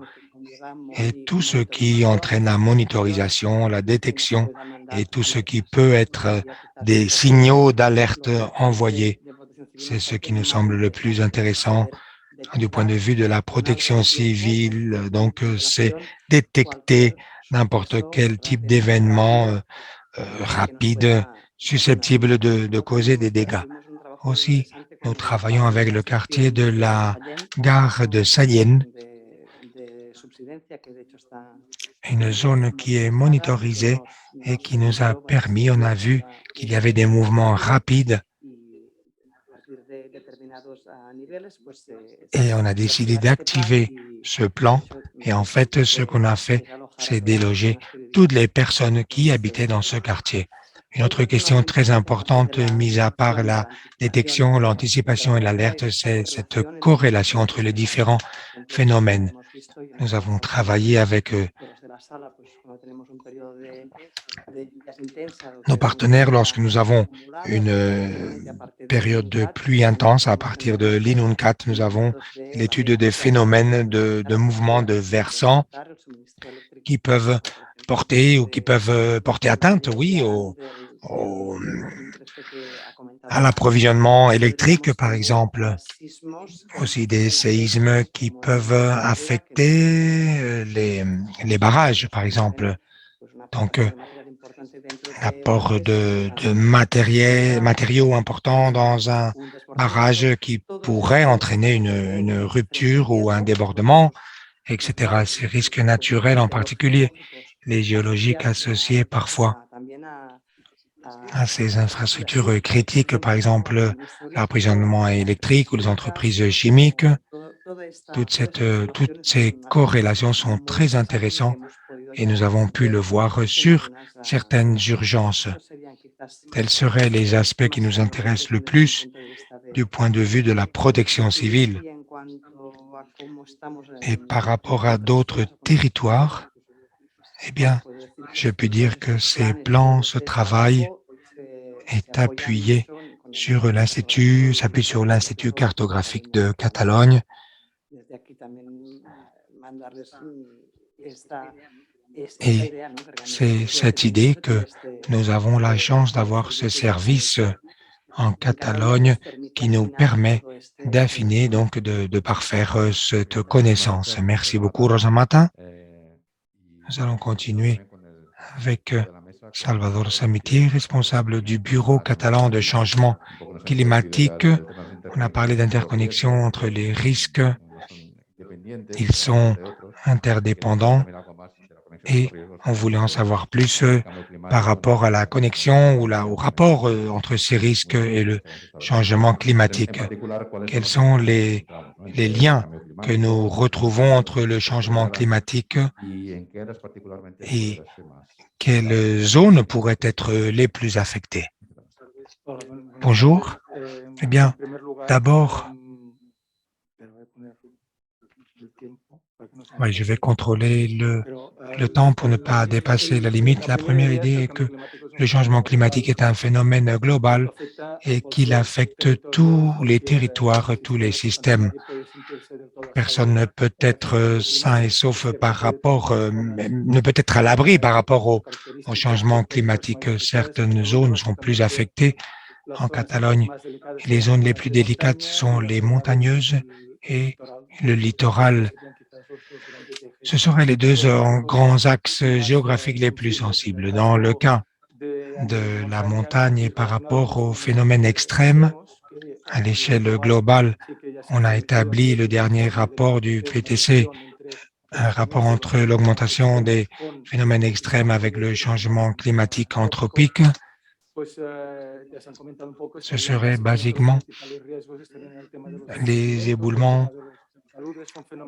est tout ce qui entraîne la monitorisation, la détection et tout ce qui peut être des signaux d'alerte envoyés. C'est ce qui nous semble le plus intéressant du point de vue de la protection civile. Donc, c'est détecter n'importe quel type d'événement rapide susceptible de causer des dégâts. Aussi, nous travaillons avec le quartier de la gare de Sayenne, une zone qui est monitorisée et qui nous a permis, on a vu qu'il y avait des mouvements rapides et on a décidé d'activer ce plan. Et en fait, ce qu'on a fait, c'est déloger toutes les personnes qui habitaient dans ce quartier. Une autre question très importante, mis à part la détection, l'anticipation et l'alerte, c'est cette corrélation entre les différents phénomènes. Nous avons travaillé avec nos partenaires lorsque nous avons une période de pluie intense. À partir de l'Inuncat, nous avons l'étude des phénomènes de mouvement de versants qui peuvent porter ou qui peuvent porter atteinte, oui, à l'approvisionnement électrique, par exemple. Aussi des séismes qui peuvent affecter les barrages, par exemple. Donc, l'apport de matériaux importants dans un barrage qui pourrait entraîner une rupture ou un débordement, etc. Ces risques naturels en particulier, les géologiques associés parfois à ces infrastructures critiques, par exemple l'approvisionnement électrique ou les entreprises chimiques. Toutes ces corrélations sont très intéressantes et nous avons pu le voir sur certaines urgences. Tels seraient les aspects qui nous intéressent le plus du point de vue de la protection civile. Et par rapport à d'autres territoires, eh bien, je peux dire que ces plans, ce travail est appuyé sur s'appuie sur l'Institut cartographique de Catalogne. Et c'est cette idée que nous avons la chance d'avoir ce service en Catalogne qui nous permet d'affiner, donc de parfaire cette connaissance. Merci beaucoup, Rosa Mata. Nous allons continuer avec Salvador Samitier, responsable du Bureau catalan de changement climatique. On a parlé d'interconnexion entre les risques. Ils sont interdépendants et on voulait en savoir plus par rapport à la connexion ou au rapport entre ces risques et le changement climatique. Quels sont les liens que nous retrouvons entre le changement climatique et quelles zones pourraient être les plus affectées? Bonjour. Eh bien, d'abord, oui, je vais contrôler le temps pour ne pas dépasser la limite. La première idée est que le changement climatique est un phénomène global et qu'il affecte tous les territoires, tous les systèmes. Personne ne peut être sain et sauf par rapport, ne peut être à l'abri par rapport au changement climatique. Certaines zones sont plus affectées. En Catalogne, les zones les plus délicates sont les montagneuses et le littoral. Ce seraient les deux grands axes géographiques les plus sensibles. Dans le cas de la montagne et par rapport aux phénomènes extrêmes, à l'échelle globale, on a établi le dernier rapport du PTC, un rapport entre l'augmentation des phénomènes extrêmes avec le changement climatique anthropique. Ce serait basiquement les éboulements,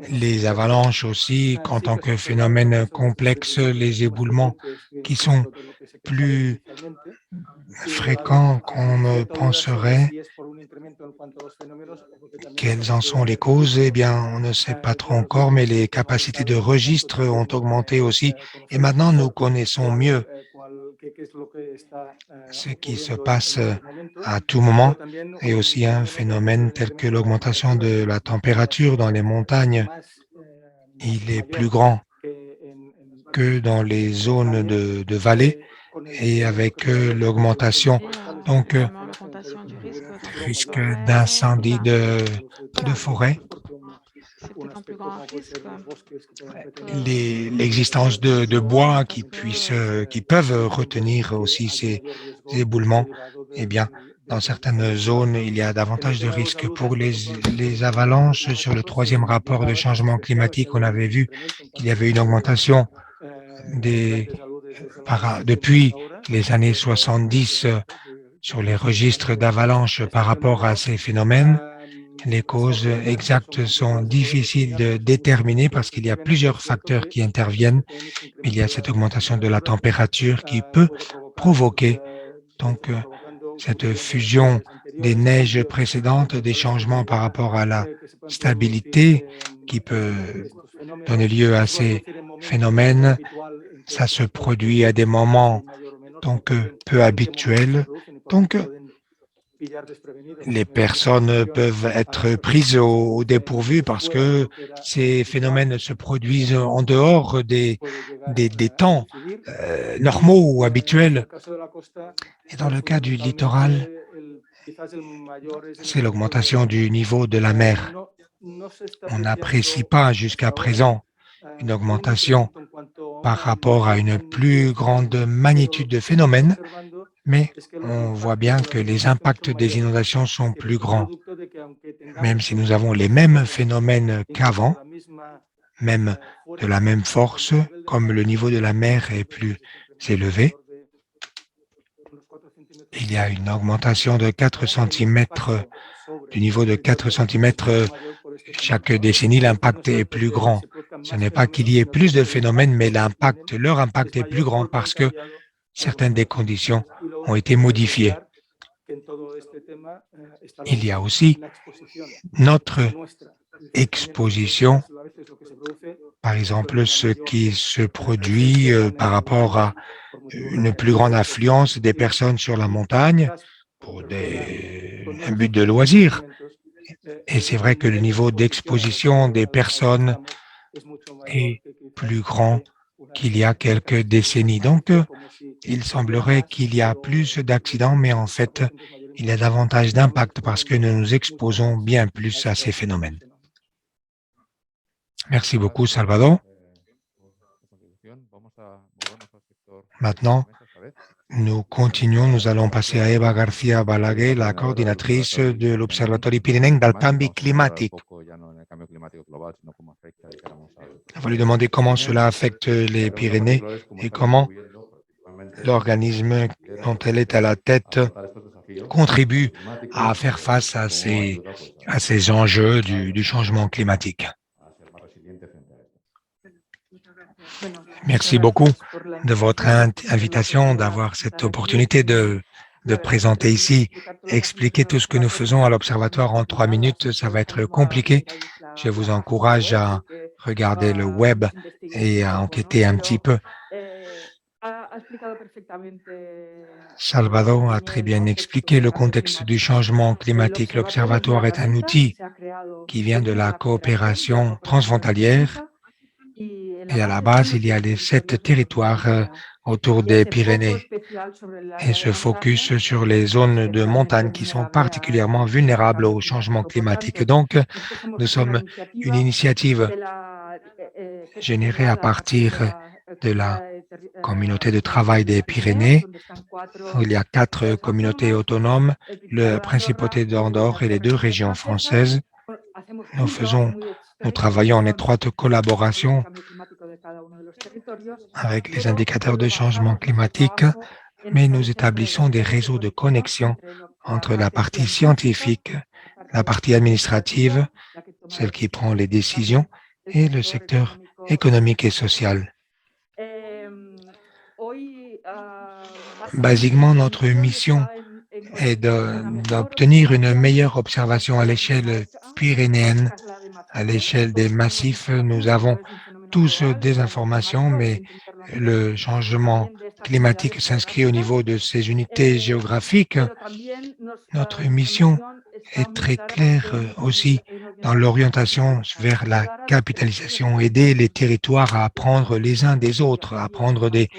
les avalanches aussi, en tant que phénomène complexe, les éboulements qui sont plus fréquents qu'on ne penserait. Quelles en sont les causes? Eh bien, on ne sait pas trop encore, mais les capacités de registre ont augmenté aussi. Et maintenant, nous connaissons mieux ce qui se passe à tout moment et aussi un phénomène tel que l'augmentation de la température dans les montagnes. Il est plus grand que dans les zones de vallée et avec l'augmentation donc risque d'incendie de forêt. L'existence de bois qui peuvent retenir aussi ces éboulements, eh bien, dans certaines zones, il y a davantage de risques pour les avalanches. Sur le troisième rapport de changement climatique, on avait vu qu'il y avait une augmentation depuis les années 70 sur les registres d'avalanches par rapport à ces phénomènes. Les causes exactes sont difficiles de déterminer parce qu'il y a plusieurs facteurs qui interviennent. Il y a cette augmentation de la température qui peut provoquer donc cette fusion des neiges précédentes, des changements par rapport à la stabilité qui peut donner lieu à ces phénomènes. Ça se produit à des moments donc peu habituels. Donc, les personnes peuvent être prises au dépourvu parce que ces phénomènes se produisent en dehors des temps normaux ou habituels. Et dans le cas du littoral, c'est l'augmentation du niveau de la mer. On n'apprécie pas jusqu'à présent une augmentation par rapport à une plus grande magnitude de phénomènes, mais on voit bien que les impacts des inondations sont plus grands. Même si nous avons les mêmes phénomènes qu'avant, même de la même force, comme le niveau de la mer est plus élevé, il y a une augmentation de 4 cm, du niveau de 4 cm chaque décennie, l'impact est plus grand. Ce n'est pas qu'il y ait plus de phénomènes, mais leur impact est plus grand parce que certaines des conditions ont été modifiées. Il y a aussi notre exposition, par exemple, ce qui se produit par rapport à une plus grande affluence des personnes sur la montagne pour un but de loisir. Et c'est vrai que le niveau d'exposition des personnes est plus grand qu'il y a quelques décennies. Donc, il semblerait qu'il y a plus d'accidents, mais en fait, il y a davantage d'impact parce que nous nous exposons bien plus à ces phénomènes. Merci beaucoup, Salvador. Maintenant, nous continuons, nous allons passer à Eva García Balaguer, la coordinatrice de l'Observatoire pirénéen del Canvi Climatique. On va lui demander comment cela affecte les Pyrénées et comment l'organisme dont elle est à la tête contribue à faire face à ces enjeux du changement climatique. Merci beaucoup de votre invitation, d'avoir cette opportunité de présenter ici, expliquer tout ce que nous faisons à l'Observatoire en 3 minutes. Ça va être compliqué. Je vous encourage à regarder le web et à enquêter un petit peu. Salvador a très bien expliqué le contexte du changement climatique. L'Observatoire est un outil qui vient de la coopération transfrontalière et à la base, il y a les 7 territoires autour des Pyrénées et se focus sur les zones de montagne qui sont particulièrement vulnérables au changement climatique. Donc, nous sommes une initiative générée à partir de la communauté de travail des Pyrénées. Il y a 4 communautés autonomes, la principauté d'Andorre et les 2 régions françaises. Nous travaillons en étroite collaboration avec les indicateurs de changement climatique, mais nous établissons des réseaux de connexion entre la partie scientifique, la partie administrative, celle qui prend les décisions, et le secteur économique et social. Basiquement, notre mission est d'obtenir une meilleure observation à l'échelle pyrénéenne. À l'échelle des massifs, nous avons tous des informations, mais le changement climatique s'inscrit au niveau de ces unités géographiques. Notre mission est très claire aussi dans l'orientation vers la capitalisation, aider les territoires à apprendre les uns des autres, à apprendre des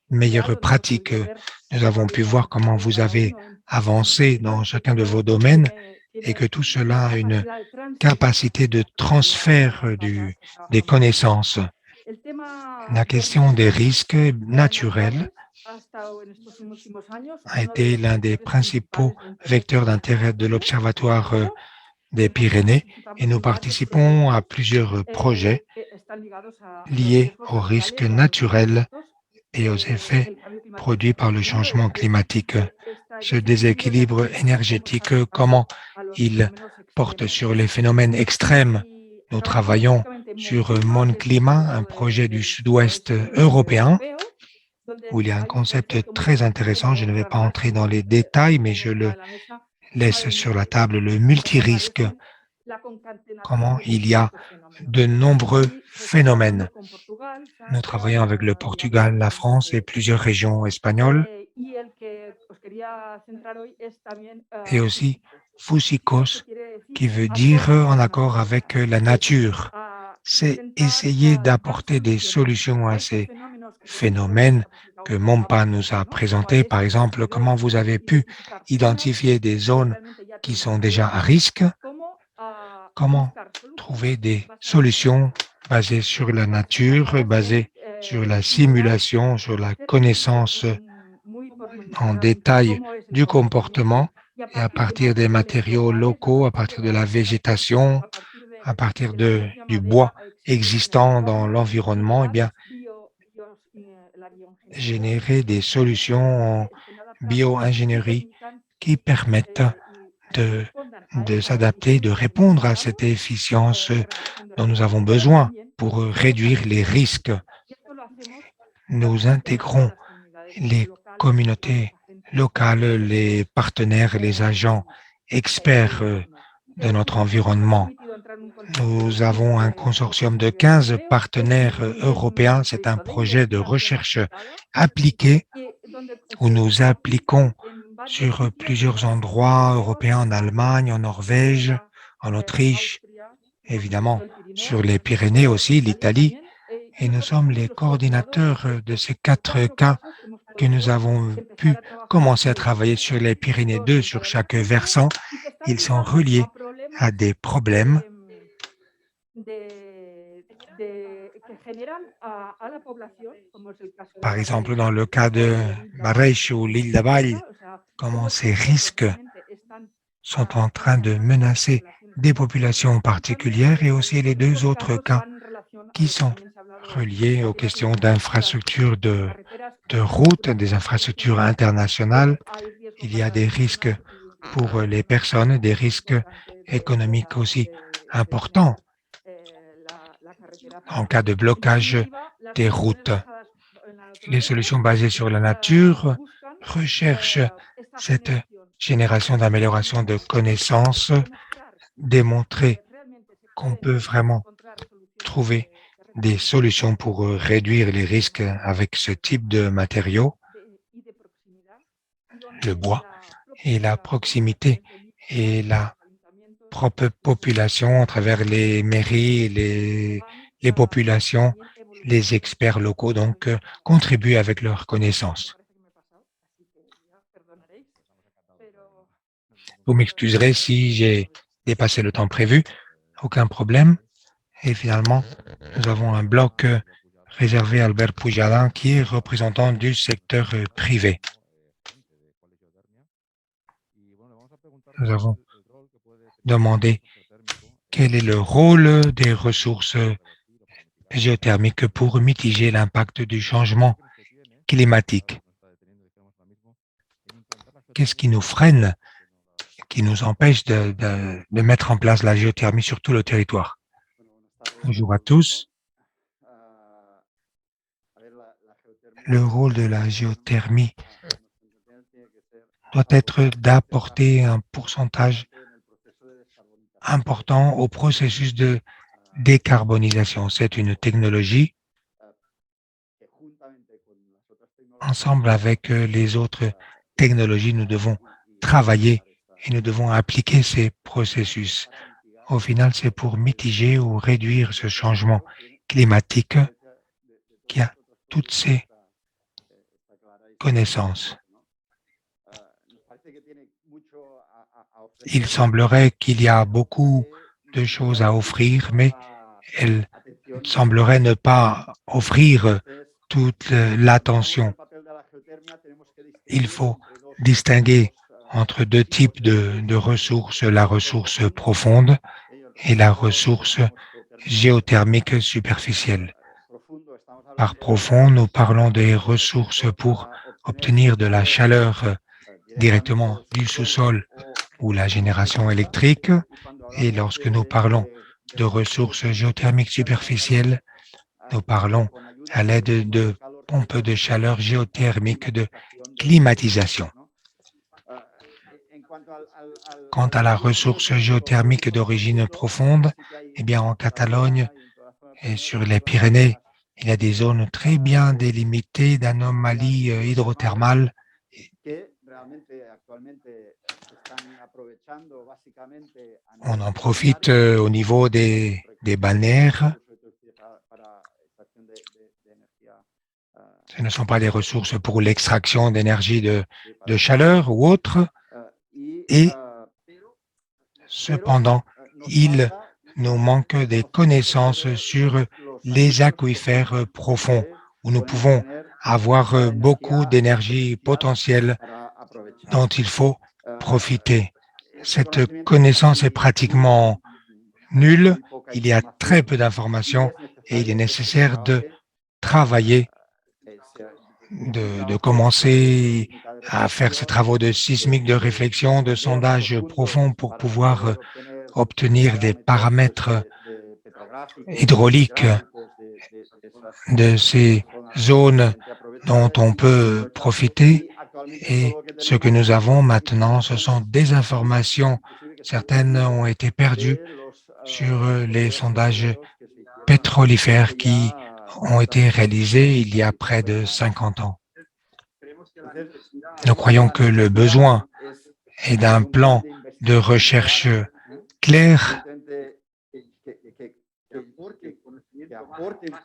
meilleures pratiques. Nous avons pu voir comment vous avez avancé dans chacun de vos domaines et que tout cela a une capacité de transfert des connaissances. La question des risques naturels a été l'un des principaux vecteurs d'intérêt de l'Observatoire des Pyrénées et nous participons à plusieurs projets liés aux risques naturels et aux effets produits par le changement climatique. Ce déséquilibre énergétique, comment il porte sur les phénomènes extrêmes. Nous travaillons sur Mon Climat, un projet du sud-ouest européen, où il y a un concept très intéressant. Je ne vais pas entrer dans les détails, mais je le laisse sur la table, le multirisque. Comment il y a de nombreux phénomènes. Nous travaillons avec le Portugal, la France et plusieurs régions espagnoles. Et aussi Fusicos, qui veut dire en accord avec la nature. C'est essayer d'apporter des solutions à ces phénomènes que Mompa nous a présentés. Par exemple, comment vous avez pu identifier des zones qui sont déjà à risque, comment trouver des solutions basées sur la nature, basées sur la simulation, sur la connaissance en détail du comportement et à partir des matériaux locaux, à partir de la végétation, à partir du bois existant dans l'environnement, eh bien, générer des solutions en bio-ingénierie qui permettent de s'adapter, de répondre à cette efficience dont nous avons besoin pour réduire les risques. Nous intégrons les communautés locales, les partenaires, les agents experts de notre environnement. Nous avons un consortium de 15 partenaires européens. C'est un projet de recherche appliquée où nous appliquons sur plusieurs endroits européens, en Allemagne, en Norvège, en Autriche, évidemment sur les Pyrénées aussi, l'Italie. Et nous sommes les coordinateurs de ces 4 cas que nous avons pu commencer à travailler sur les Pyrénées 2 sur chaque versant. Ils sont reliés à des problèmes Par exemple, dans le cas de Marrakech ou l'île d'Abaï, comment ces risques sont en train de menacer des populations particulières et aussi les deux autres cas qui sont reliés aux questions d'infrastructures de routes, des infrastructures internationales. Il y a des risques pour les personnes, des risques économiques aussi importants en cas de blocage des routes. Les solutions basées sur la nature recherchent cette génération d'amélioration de connaissances, démontrer qu'on peut vraiment trouver des solutions pour réduire les risques avec ce type de matériaux, le bois, et la proximité et la propre population à travers les mairies, les populations, les experts locaux, donc contribuent avec leurs connaissances. Vous m'excuserez si j'ai dépassé le temps prévu, aucun problème. Et finalement, nous avons un bloc réservé à Albert Pujada, qui est représentant du secteur privé. Nous avons demandé quel est le rôle des ressources géothermiques pour mitiger l'impact du changement climatique. Qu'est-ce qui nous freine, qui nous empêche de mettre en place la géothermie sur tout le territoire? Bonjour à tous. Le rôle de la géothermie doit être d'apporter un pourcentage important au processus de décarbonisation. C'est une technologie, ensemble avec les autres technologies, nous devons travailler et nous devons appliquer ces processus. Au final, c'est pour mitiger ou réduire ce changement climatique qui a toutes ces connaissances. Il semblerait qu'il y a beaucoup de choses à offrir, mais elle semblerait ne pas offrir toute l'attention. Il faut distinguer entre deux types de ressources, la ressource profonde et la ressource géothermique superficielle. Par profond, nous parlons des ressources pour obtenir de la chaleur directement du sous-sol ou la génération électrique. Et lorsque nous parlons de ressources géothermiques superficielles, nous parlons à l'aide de pompes de chaleur géothermique de climatisation. Quant à la ressource géothermique d'origine profonde, eh bien en Catalogne et sur les Pyrénées, il y a des zones très bien délimitées d'anomalies hydrothermales. On en profite au niveau des balnéaires. Ce ne sont pas des ressources pour l'extraction d'énergie de chaleur ou autre. Et cependant, il nous manque des connaissances sur les aquifères profonds, où nous pouvons avoir beaucoup d'énergie potentielle dont il faut profiter. Cette connaissance est pratiquement nulle, il y a très peu d'informations et il est nécessaire de travailler, de commencer à faire ces travaux de sismique, de réflexion, de sondage profond pour pouvoir obtenir des paramètres hydrauliques de ces zones dont on peut profiter. Et ce que nous avons maintenant, ce sont des informations. Certaines ont été perdues sur les sondages pétrolifères qui ont été réalisés il y a près de 50 ans. Nous croyons que le besoin est d'un plan de recherche clair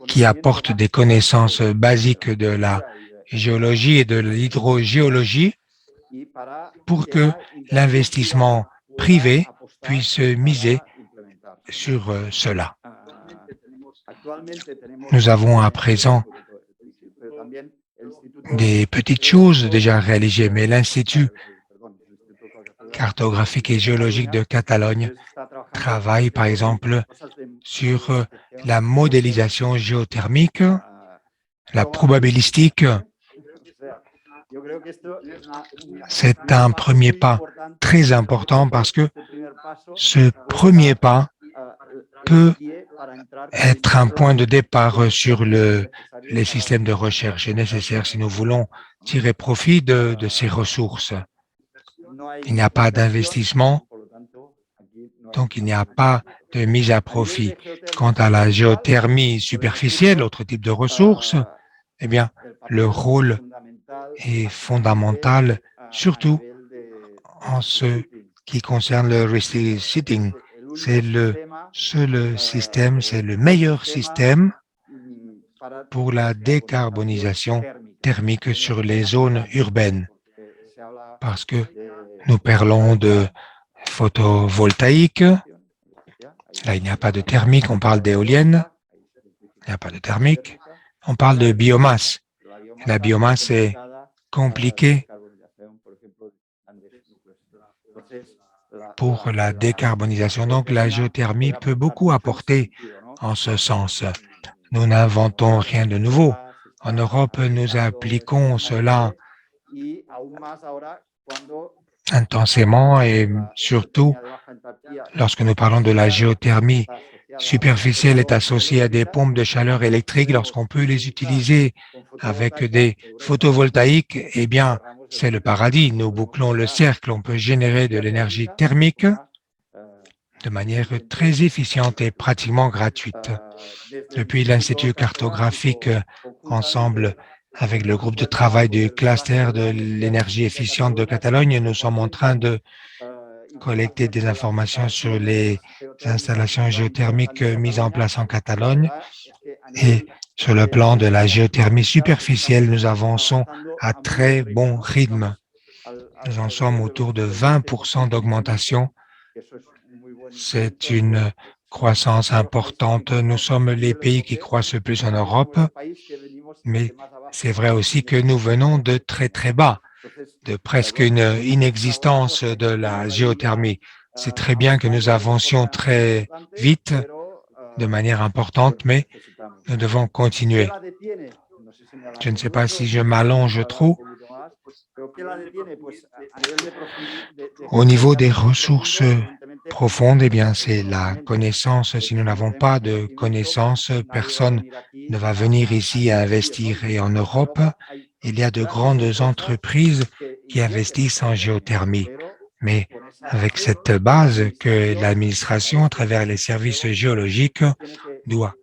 qui apporte des connaissances basiques de la géologie et de l'hydrogéologie pour que l'investissement privé puisse miser sur cela. Nous avons à présent des petites choses déjà réalisées, mais l'Institut cartographique et géologique de Catalogne travaille, par exemple, sur la modélisation géothermique, la probabilistique. C'est un premier pas très important parce que ce premier pas peut être un point de départ sur les systèmes de recherche nécessaires si nous voulons tirer profit de ces ressources. Il n'y a pas d'investissement, donc il n'y a pas de mise à profit. Quant à la géothermie superficielle, autre type de ressources, eh bien, le rôle est fondamental, surtout en ce qui concerne le retrofitting. C'est le seul système, c'est le meilleur système pour la décarbonisation thermique sur les zones urbaines, parce que nous parlons de photovoltaïque. Là, il n'y a pas de thermique, on parle d'éolienne. Il n'y a pas de thermique. On parle de biomasse. La biomasse est compliquée pour la décarbonisation. Donc, la géothermie peut beaucoup apporter en ce sens. Nous n'inventons rien de nouveau. En Europe, nous appliquons cela intensément et surtout lorsque nous parlons de la géothermie superficielle est associée à des pompes de chaleur électrique, lorsqu'on peut les utiliser avec des photovoltaïques, eh bien, c'est le paradis. Nous bouclons le cercle, on peut générer de l'énergie thermique de manière très efficiente et pratiquement gratuite. Depuis l'Institut cartographique, ensemble avec le groupe de travail du cluster de l'énergie efficiente de Catalogne, nous sommes en train de collecter des informations sur les installations géothermiques mises en place en Catalogne. Et sur le plan de la géothermie superficielle, nous avançons à très bon rythme. Nous en sommes autour de 20% d'augmentation. C'est une croissance importante. Nous sommes les pays qui croissent le plus en Europe, mais c'est vrai aussi que nous venons de très très bas, de presque une inexistence de la géothermie. C'est très bien que nous avancions très vite, de manière importante, mais nous devons continuer. Je ne sais pas si je m'allonge trop. Au niveau des ressources profondes, eh bien, c'est la connaissance. Si nous n'avons pas de connaissances, personne ne va venir ici à investir. Et en Europe, il y a de grandes entreprises qui investissent en géothermie. Mais avec cette base que l'administration, à travers les services géologiques, doit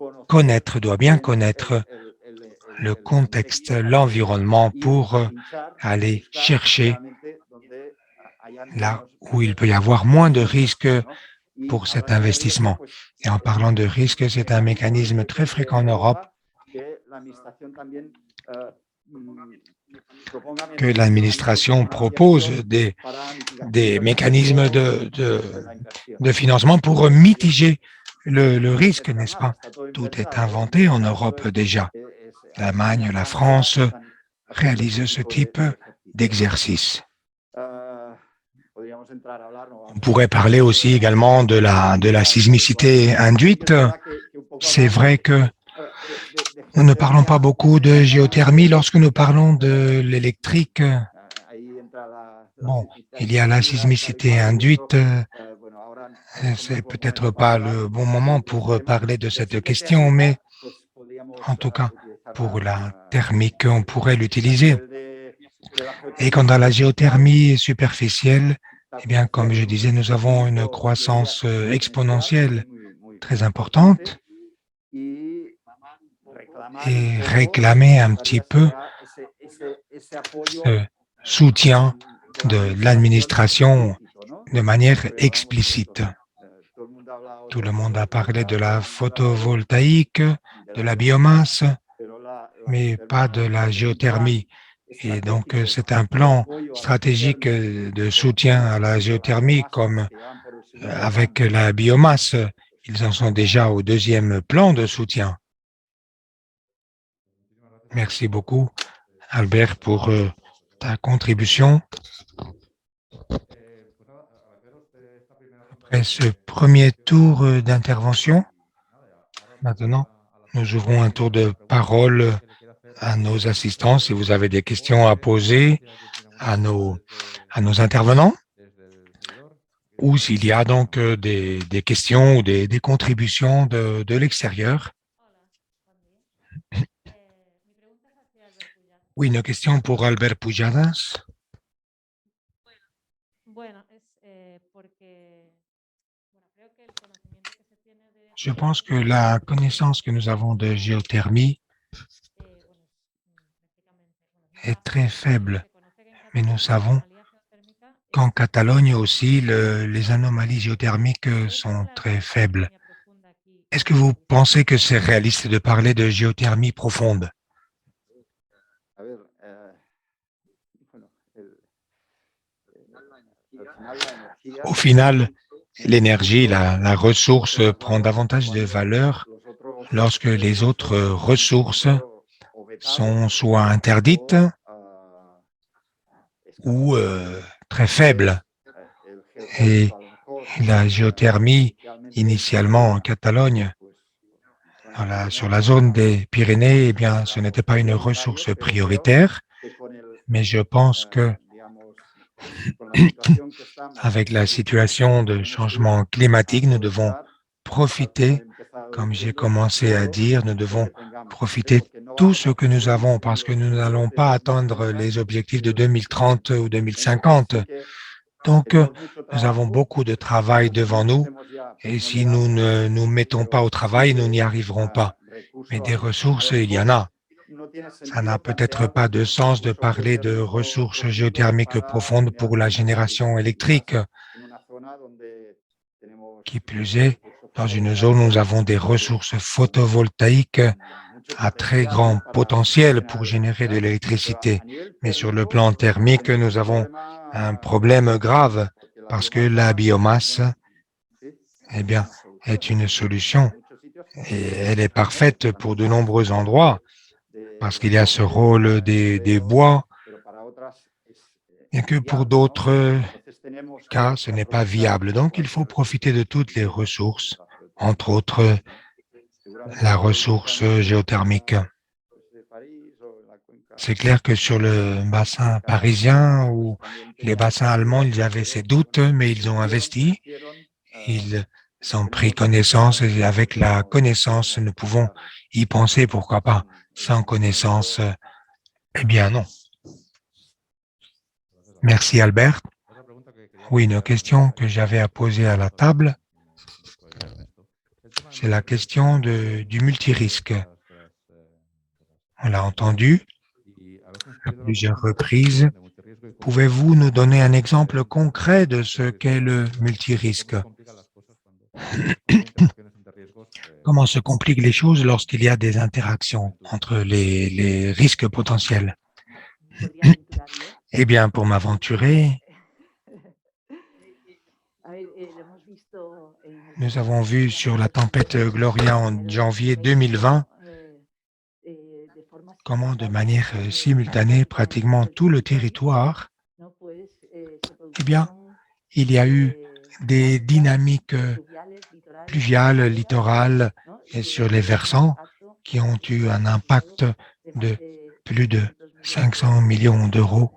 bien connaître le contexte, l'environnement pour aller chercher là où il peut y avoir moins de risques pour cet investissement. Et en parlant de risques, c'est un mécanisme très fréquent en Europe que l'administration propose des mécanismes de financement pour mitiger le risque, n'est-ce pas? Tout est inventé en Europe déjà. L'Allemagne, la France réalisent ce type d'exercice. On pourrait parler aussi également de la sismicité induite. C'est vrai que nous ne parlons pas beaucoup de géothermie lorsque nous parlons de l'électrique. Bon, il y a la sismicité induite. C'est peut-être pas le bon moment pour parler de cette question, mais en tout cas, pour la thermique, on pourrait l'utiliser. Et quant à la géothermie superficielle, eh bien, comme je disais, nous avons une croissance exponentielle très importante et réclamer un petit peu ce soutien de l'administration de manière explicite. Tout le monde a parlé de la photovoltaïque, de la biomasse, mais pas de la géothermie. Et donc, c'est un plan stratégique de soutien à la géothermie comme avec la biomasse. Ils en sont déjà au deuxième plan de soutien. Merci beaucoup, Albert, pour ta contribution. Après ce premier tour d'intervention, maintenant, nous ouvrons un tour de parole à nos assistants. Si vous avez des questions à poser à nos intervenants, ou s'il y a donc des questions ou des contributions de l'extérieur. Oui, une question pour Albert Pujadas. Je pense que la connaissance que nous avons de géothermie est très faible, mais nous savons qu'en Catalogne aussi, les anomalies géothermiques sont très faibles. Est-ce que vous pensez que c'est réaliste de parler de géothermie profonde? Au final, l'énergie, la ressource prend davantage de valeur lorsque les autres ressources sont soit interdites ou très faibles. Et la géothermie, initialement en Catalogne, sur la zone des Pyrénées, eh bien, ce n'était pas une ressource prioritaire, mais je pense que avec la situation de changement climatique, nous devons profiter, comme j'ai commencé à dire, nous devons profiter tout ce que nous avons parce que nous n'allons pas atteindre les objectifs de 2030 ou 2050. Donc, nous avons beaucoup de travail devant nous et si nous ne nous mettons pas au travail, nous n'y arriverons pas. Mais des ressources, il y en a. Ça n'a peut-être pas de sens de parler de ressources géothermiques profondes pour la génération électrique. Qui plus est, dans une zone où nous avons des ressources photovoltaïques à très grand potentiel pour générer de l'électricité. Mais sur le plan thermique, nous avons un problème grave parce que la biomasse, eh bien, est une solution et elle est parfaite pour de nombreux endroits parce qu'il y a ce rôle des bois, bien que pour d'autres cas, ce n'est pas viable. Donc, il faut profiter de toutes les ressources, entre autres la ressource géothermique. C'est clair que sur le bassin parisien ou les bassins allemands, ils avaient ces doutes, mais ils ont investi, ils ont pris connaissance et avec la connaissance, nous pouvons y penser, pourquoi pas. Sans connaissance, eh bien non. Merci Albert. Oui, une question que j'avais à poser à la table, c'est la question du multirisque. On l'a entendu à plusieurs reprises. Pouvez-vous nous donner un exemple concret de ce qu'est le multirisque? Comment se compliquent les choses lorsqu'il y a des interactions entre les risques potentiels? Eh bien, pour m'aventurer, nous avons vu sur la tempête Gloria en janvier 2020 comment de manière simultanée, pratiquement tout le territoire, eh bien, il y a eu des dynamiques pluviales, littorales et sur les versants qui ont eu un impact de plus de 500 millions d'euros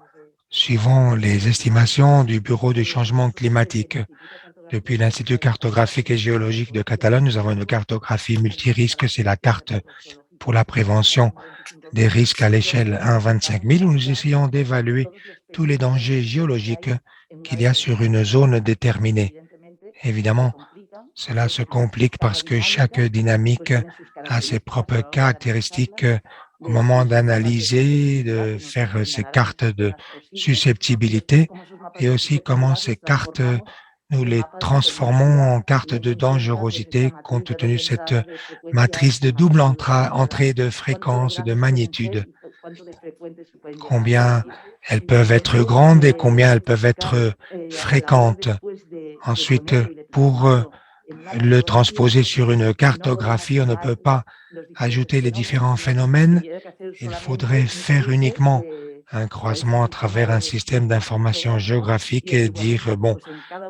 suivant les estimations du Bureau du changement climatique. Depuis l'Institut cartographique et géologique de Catalogne, nous avons une cartographie multirisque, c'est la carte pour la prévention des risques à l'échelle 1,25 000, où nous essayons d'évaluer tous les dangers géologiques qu'il y a sur une zone déterminée. Évidemment, cela se complique parce que chaque dynamique a ses propres caractéristiques au moment d'analyser, de faire ces cartes de susceptibilité et aussi comment ces cartes, nous les transformons en cartes de dangerosité compte tenu de cette matrice de double entrée de fréquence et de magnitude. Combien elles peuvent être grandes et combien elles peuvent être fréquentes. Ensuite, pour le transposer sur une cartographie, on ne peut pas ajouter les différents phénomènes. Il faudrait faire uniquement un croisement à travers un système d'information géographique et dire, bon,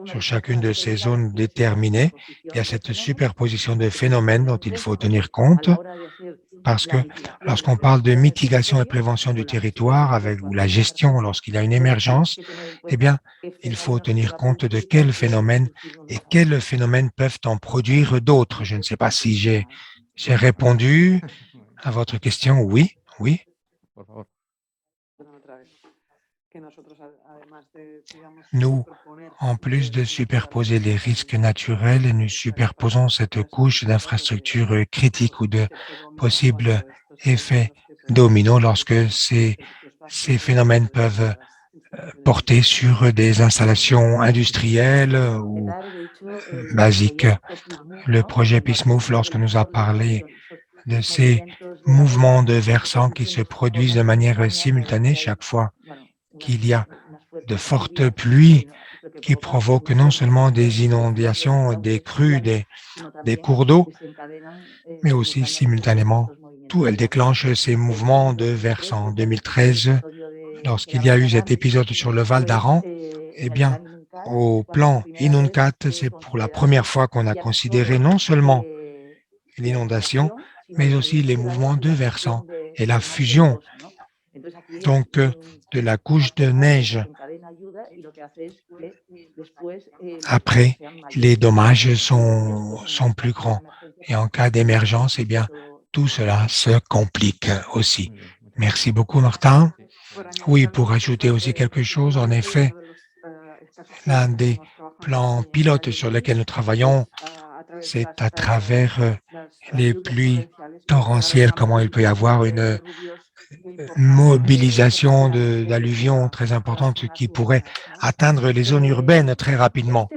sur chacune de ces zones déterminées, il y a cette superposition de phénomènes dont il faut tenir compte, parce que lorsqu'on parle de mitigation et prévention du territoire ou la gestion lorsqu'il y a une émergence, eh bien, il faut tenir compte de quels phénomènes et quels phénomènes peuvent en produire d'autres. Je ne sais pas si j'ai répondu à votre question. Oui, oui. Nous, en plus de superposer les risques naturels, nous superposons cette couche d'infrastructures critiques ou de possibles effets dominos lorsque ces phénomènes peuvent porter sur des installations industrielles ou basiques. Le projet PeaceMove, lorsque nous a parlé de ces mouvements de versants qui se produisent de manière simultanée chaque fois qu'il y a de fortes pluies qui provoquent non seulement des inondations, des crues, des cours d'eau, mais aussi simultanément, elle déclenche ces mouvements de versants. En 2013, lorsqu'il y a eu cet épisode sur le Val d'Aran, eh bien, au plan Inuncat, c'est pour la première fois qu'on a considéré non seulement l'inondation, mais aussi les mouvements de versants et la fusion donc de la couche de neige. Après, les dommages sont plus grands. Et en cas d'émergence, eh bien, tout cela se complique aussi. Merci beaucoup, Martin. Oui, pour ajouter aussi quelque chose, en effet, l'un des plans pilotes sur lesquels nous travaillons, c'est à travers les pluies torrentielles, comment il peut y avoir une mobilisation d'alluvions très importante qui pourrait atteindre les zones urbaines très rapidement.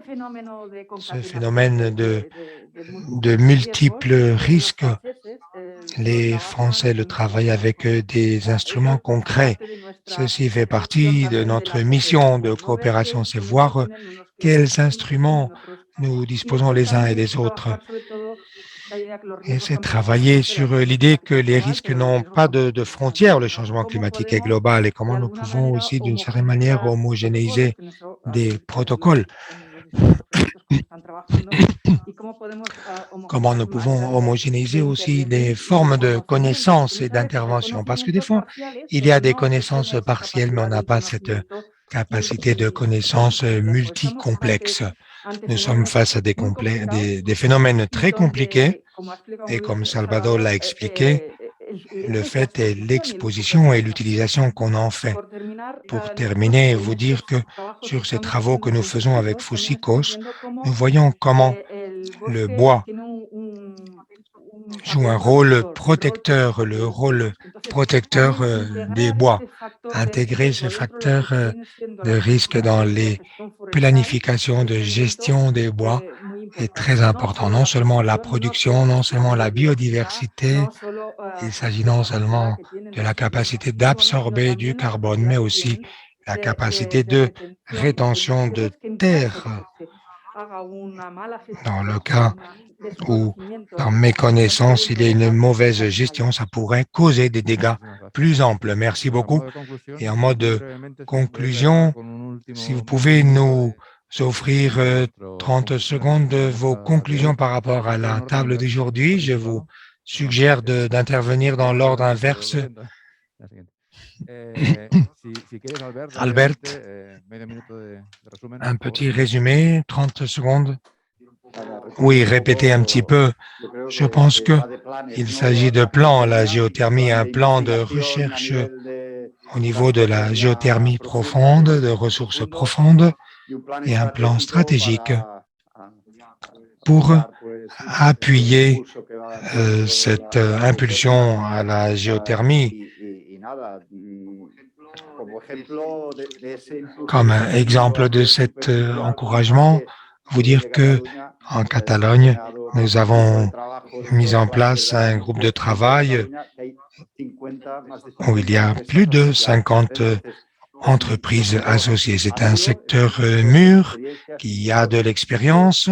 Ce phénomène de multiples risques, les Français le travaillent avec des instruments concrets. Ceci fait partie de notre mission de coopération, c'est voir quels instruments nous disposons les uns et les autres. Et c'est travailler sur l'idée que les risques n'ont pas de frontières, le changement climatique est global, et comment nous pouvons aussi, d'une certaine manière, homogénéiser des protocoles. Comment nous pouvons homogénéiser aussi des formes de connaissances et d'intervention. Parce que des fois, il y a des connaissances partielles, mais on n'a pas cette capacité de connaissances multicomplexes. Nous sommes face à des phénomènes très compliqués et comme Salvador l'a expliqué, le fait est l'exposition et l'utilisation qu'on en fait. Pour terminer, vous dire que sur ces travaux que nous faisons avec Fusikos, nous voyons comment le bois joue un rôle protecteur, des bois. Intégrer ce facteur de risque dans les planifications de gestion des bois est très important. Non seulement la production, non seulement la biodiversité, il s'agit non seulement de la capacité d'absorber du carbone, mais aussi la capacité de rétention de terre. Dans le cas où, par méconnaissance, il y a une mauvaise gestion, ça pourrait causer des dégâts plus amples. Merci beaucoup. Et en mode de conclusion, si vous pouvez nous offrir 30 secondes de vos conclusions par rapport à la table d'aujourd'hui, je vous suggère d'intervenir dans l'ordre inverse. Albert, un petit résumé, 30 secondes. Oui, répétez un petit peu. Je pense qu'il s'agit de plans. La géothermie, un plan de recherche au niveau de la géothermie profonde, de ressources profondes, et un plan stratégique pour appuyer cette impulsion à la géothermie. Comme exemple de cet encouragement, vous dire que en Catalogne, nous avons mis en place un groupe de travail où il y a plus de 50 entreprises associées. C'est un secteur mûr qui a de l'expérience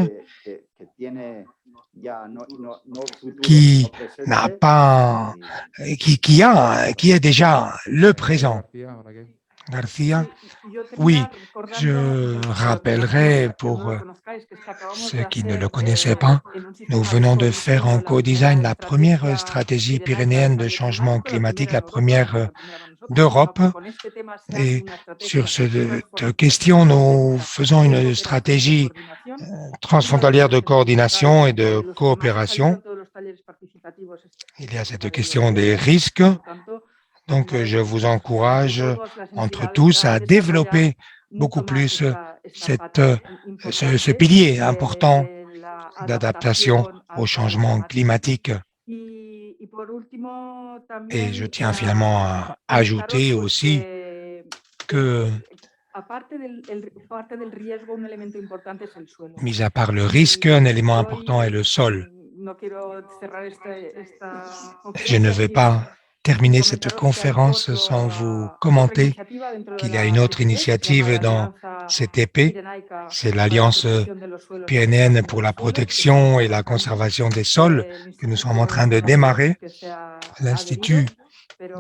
qui n'a pas, qui est déjà le présent. Garcia, oui, je rappellerai pour ceux qui ne le connaissaient pas, nous venons de faire en co-design la première stratégie pyrénéenne de changement climatique, la première d'Europe. Et sur cette question, nous faisons une stratégie transfrontalière de coordination et de coopération. Il y a cette question des risques. Donc, je vous encourage entre tous à développer beaucoup plus ce pilier important d'adaptation au changement climatique. Et je tiens finalement à ajouter aussi que, mis à part le risque, un élément important est le sol. Je ne vais pas terminer cette conférence sans vous commenter qu'il y a une autre initiative dans CTP, c'est l'Alliance pyrénéenne pour la protection et la conservation des sols que nous sommes en train de démarrer. L'Institut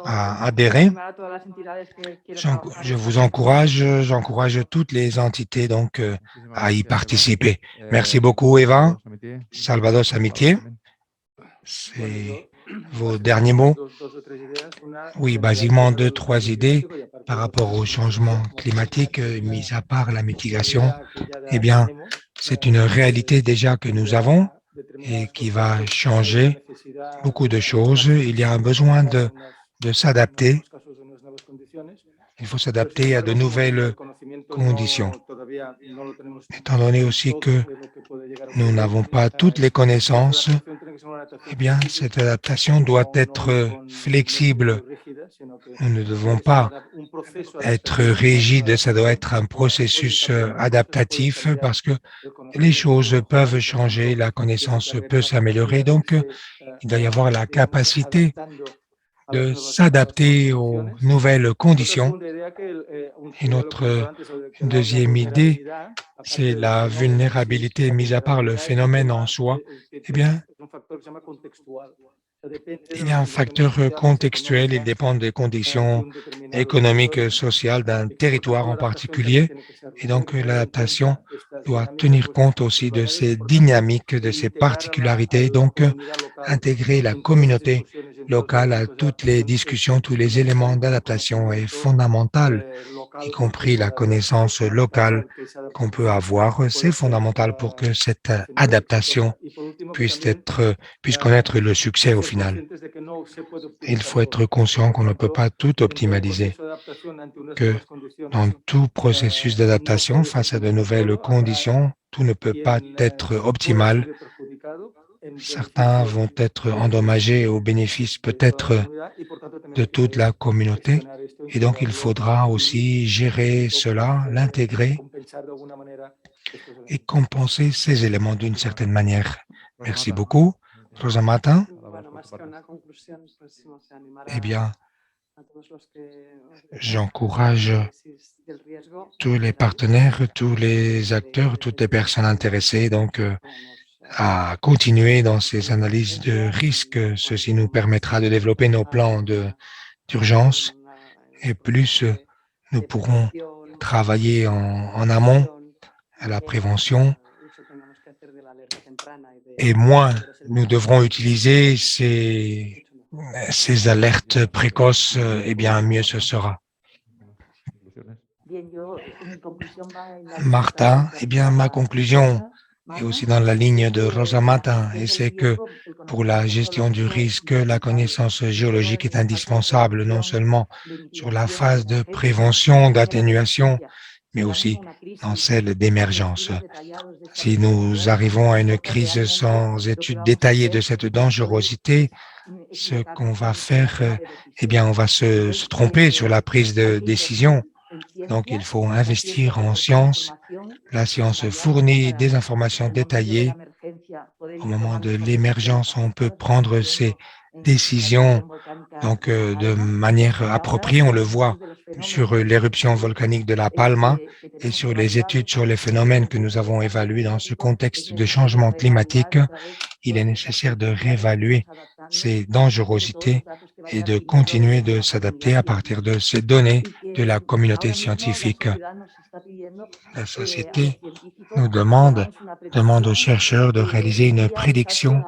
a adhéré. Je vous encourage, j'encourage toutes les entités donc à y participer. Merci beaucoup, Eva. Salvador Samitier, c'est vos derniers mots. Oui, basiquement 2-3 idées par rapport au changement climatique, mis à part la mitigation. Eh bien, c'est une réalité déjà que nous avons et qui va changer beaucoup de choses. Il y a un besoin de s'adapter. Il faut s'adapter à de nouvelles conditions. Étant donné aussi que nous n'avons pas toutes les connaissances, eh bien, cette adaptation doit être flexible. Nous ne devons pas être rigides, ça doit être un processus adaptatif parce que les choses peuvent changer, la connaissance peut s'améliorer. Donc, il doit y avoir la capacité de s'adapter aux nouvelles conditions. Et notre deuxième idée, c'est la vulnérabilité, mis à part le phénomène en soi. Eh bien, il y a un facteur contextuel, il dépend des conditions économiques, sociales d'un territoire en particulier. Et donc, l'adaptation doit tenir compte aussi de ces dynamiques, de ces particularités. Donc, intégrer la communauté locale à toutes les discussions, tous les éléments d'adaptation est fondamental, y compris la connaissance locale qu'on peut avoir. C'est fondamental pour que cette adaptation puisse connaître le succès au final. Il faut être conscient qu'on ne peut pas tout optimaliser, que dans tout processus d'adaptation face à de nouvelles conditions, tout ne peut pas être optimal. Certains vont être endommagés au bénéfice peut-être de toute la communauté et donc il faudra aussi gérer cela, l'intégrer et compenser ces éléments d'une certaine manière. Merci beaucoup. Rosa Martin. Eh bien, j'encourage tous les partenaires, tous les acteurs, toutes les personnes intéressées donc à continuer dans ces analyses de risque. Ceci nous permettra de développer nos plans d'urgence et plus nous pourrons travailler en amont à la prévention et moins nous devrons utiliser ces alertes précoces, eh bien mieux ce sera. Martha, eh bien ma conclusion est aussi dans la ligne de Rosa Martin, et c'est que pour la gestion du risque, la connaissance géologique est indispensable, non seulement sur la phase de prévention, d'atténuation, mais aussi dans celle d'émergence. Si nous arrivons à une crise sans étude détaillée de cette dangerosité, ce qu'on va faire, eh bien, on va se tromper sur la prise de décision. Donc, il faut investir en science. La science fournit des informations détaillées. Au moment de l'émergence, on peut prendre ces décisions donc, de manière appropriée. On le voit sur l'éruption volcanique de La Palma, et sur les études sur les phénomènes que nous avons évalués dans ce contexte de changement climatique, il est nécessaire de réévaluer ces dangerosités et de continuer de s'adapter à partir de ces données de la communauté scientifique. La société nous demande aux chercheurs de réaliser une prédiction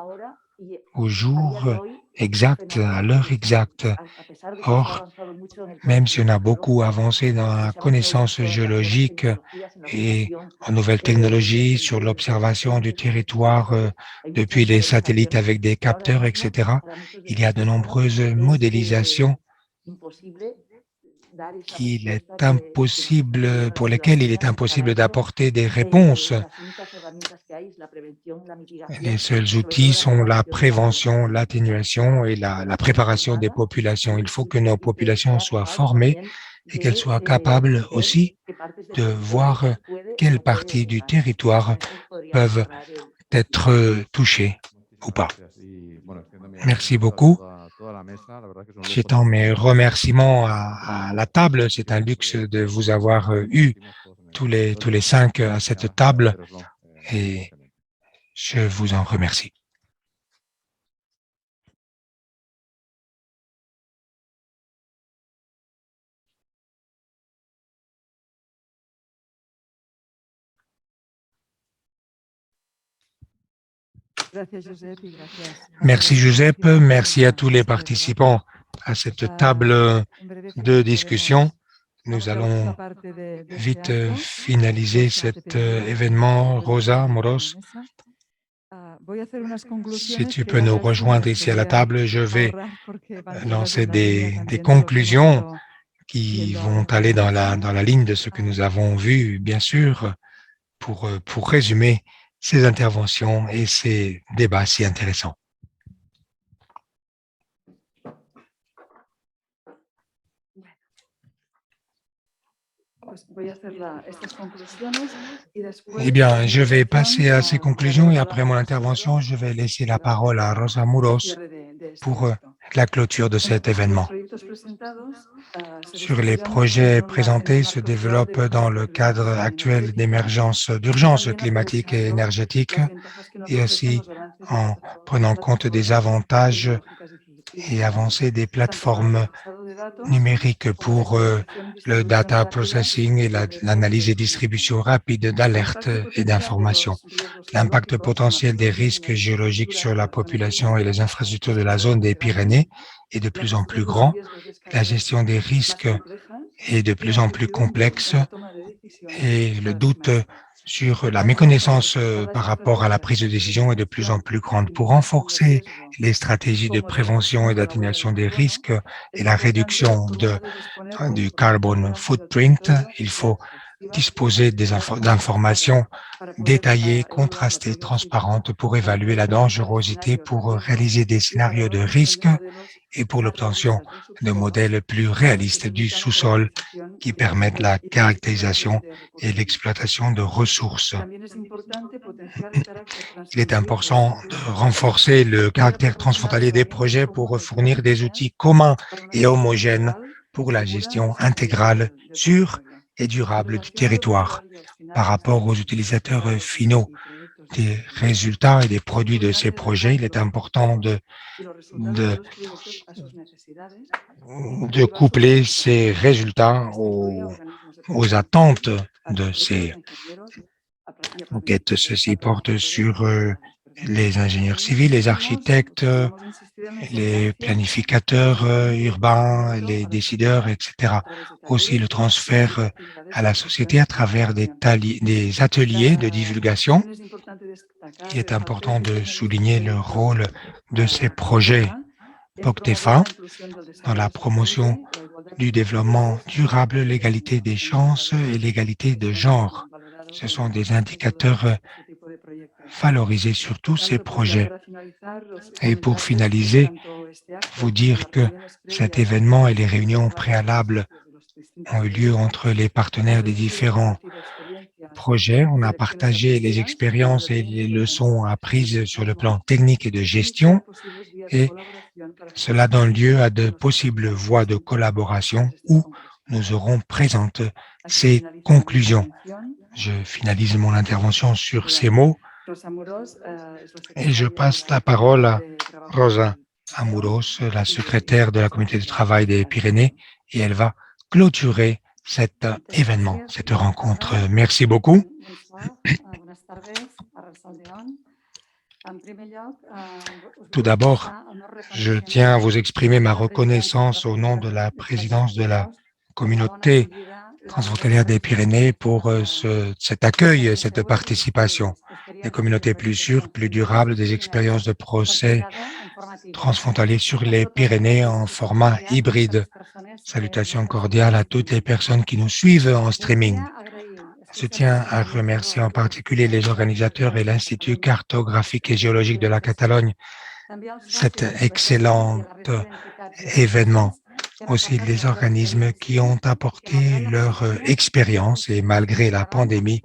au jour exact, à l'heure exacte. Or, même si on a beaucoup avancé dans la connaissance géologique et en nouvelles technologies, sur l'observation du territoire depuis les satellites avec des capteurs, etc., il y a de nombreuses modélisations pour lesquelles il est impossible d'apporter des réponses. Les seuls outils sont la prévention, l'atténuation et la préparation des populations. Il faut que nos populations soient formées et qu'elles soient capables aussi de voir quelles parties du territoire peuvent être touchées ou pas. Merci beaucoup. J'étends mes remerciements à la table. C'est un luxe de vous avoir eu tous les 5 à cette table et je vous en remercie. Merci Josep, merci à tous les participants à cette table de discussion. Nous allons vite finaliser cet événement. Rosa Moros, si tu peux nous rejoindre ici à la table, je vais lancer des conclusions qui vont aller dans la ligne de ce que nous avons vu, bien sûr, pour résumer ces interventions et ces débats si intéressants. Eh bien, je vais passer à ces conclusions et après mon intervention, je vais laisser la parole à Rosa Muros pour la clôture de cet événement. Sur les projets présentés se développent dans le cadre actuel d'urgence climatique et énergétique et aussi en prenant compte des avantages et avancées des plateformes numériques pour le data processing et l'analyse et distribution rapide d'alertes et d'informations. L'impact potentiel des risques géologiques sur la population et les infrastructures de la zone des Pyrénées est de plus en plus grand. La gestion des risques est de plus en plus complexe et le doute sur la méconnaissance par rapport à la prise de décision est de plus en plus grande. Pour renforcer les stratégies de prévention et d'atténuation des risques et la réduction du carbon footprint, il faut disposer d'informations détaillées, contrastées, transparentes pour évaluer la dangerosité, pour réaliser des scénarios de risque et pour l'obtention de modèles plus réalistes du sous-sol qui permettent la caractérisation et l'exploitation de ressources. Il est important de renforcer le caractère transfrontalier des projets pour fournir des outils communs et homogènes pour la gestion intégrale, sûre et durable du territoire. Par rapport aux utilisateurs finaux des résultats et des produits de ces projets, il est important de coupler ces résultats aux attentes de ces enquêtes. Ceci porte sur les ingénieurs civils, les architectes, les planificateurs urbains, les décideurs, etc. Aussi le transfert à la société à travers des ateliers de divulgation. Il est important de souligner le rôle de ces projets POCTEFA dans la promotion du développement durable, l'égalité des chances et l'égalité de genre. Ce sont des indicateurs valorisés sur tous ces projets. Et pour finaliser, vous dire que cet événement et les réunions préalables ont eu lieu entre les partenaires des différents projets. On a partagé les expériences et les leçons apprises sur le plan technique et de gestion et cela donne lieu à de possibles voies de collaboration ou nous aurons présente ces conclusions. Je finalise mon intervention sur ces mots et je passe la parole à Rosa Amuros, la secrétaire de la communauté de travail des Pyrénées, et elle va clôturer cet événement, cette rencontre. Merci beaucoup. Tout d'abord, je tiens à vous exprimer ma reconnaissance au nom de la présidence de la communauté transfrontalière des Pyrénées pour cet accueil, cette participation. Des communautés plus sûres, plus durables, des expériences de procès transfrontaliers sur les Pyrénées en format hybride. Salutations cordiales à toutes les personnes qui nous suivent en streaming. Je tiens à remercier en particulier les organisateurs et l'Institut cartographique et géologique de la Catalogne, cet excellent événement. Aussi les organismes qui ont apporté leur expérience et malgré la pandémie,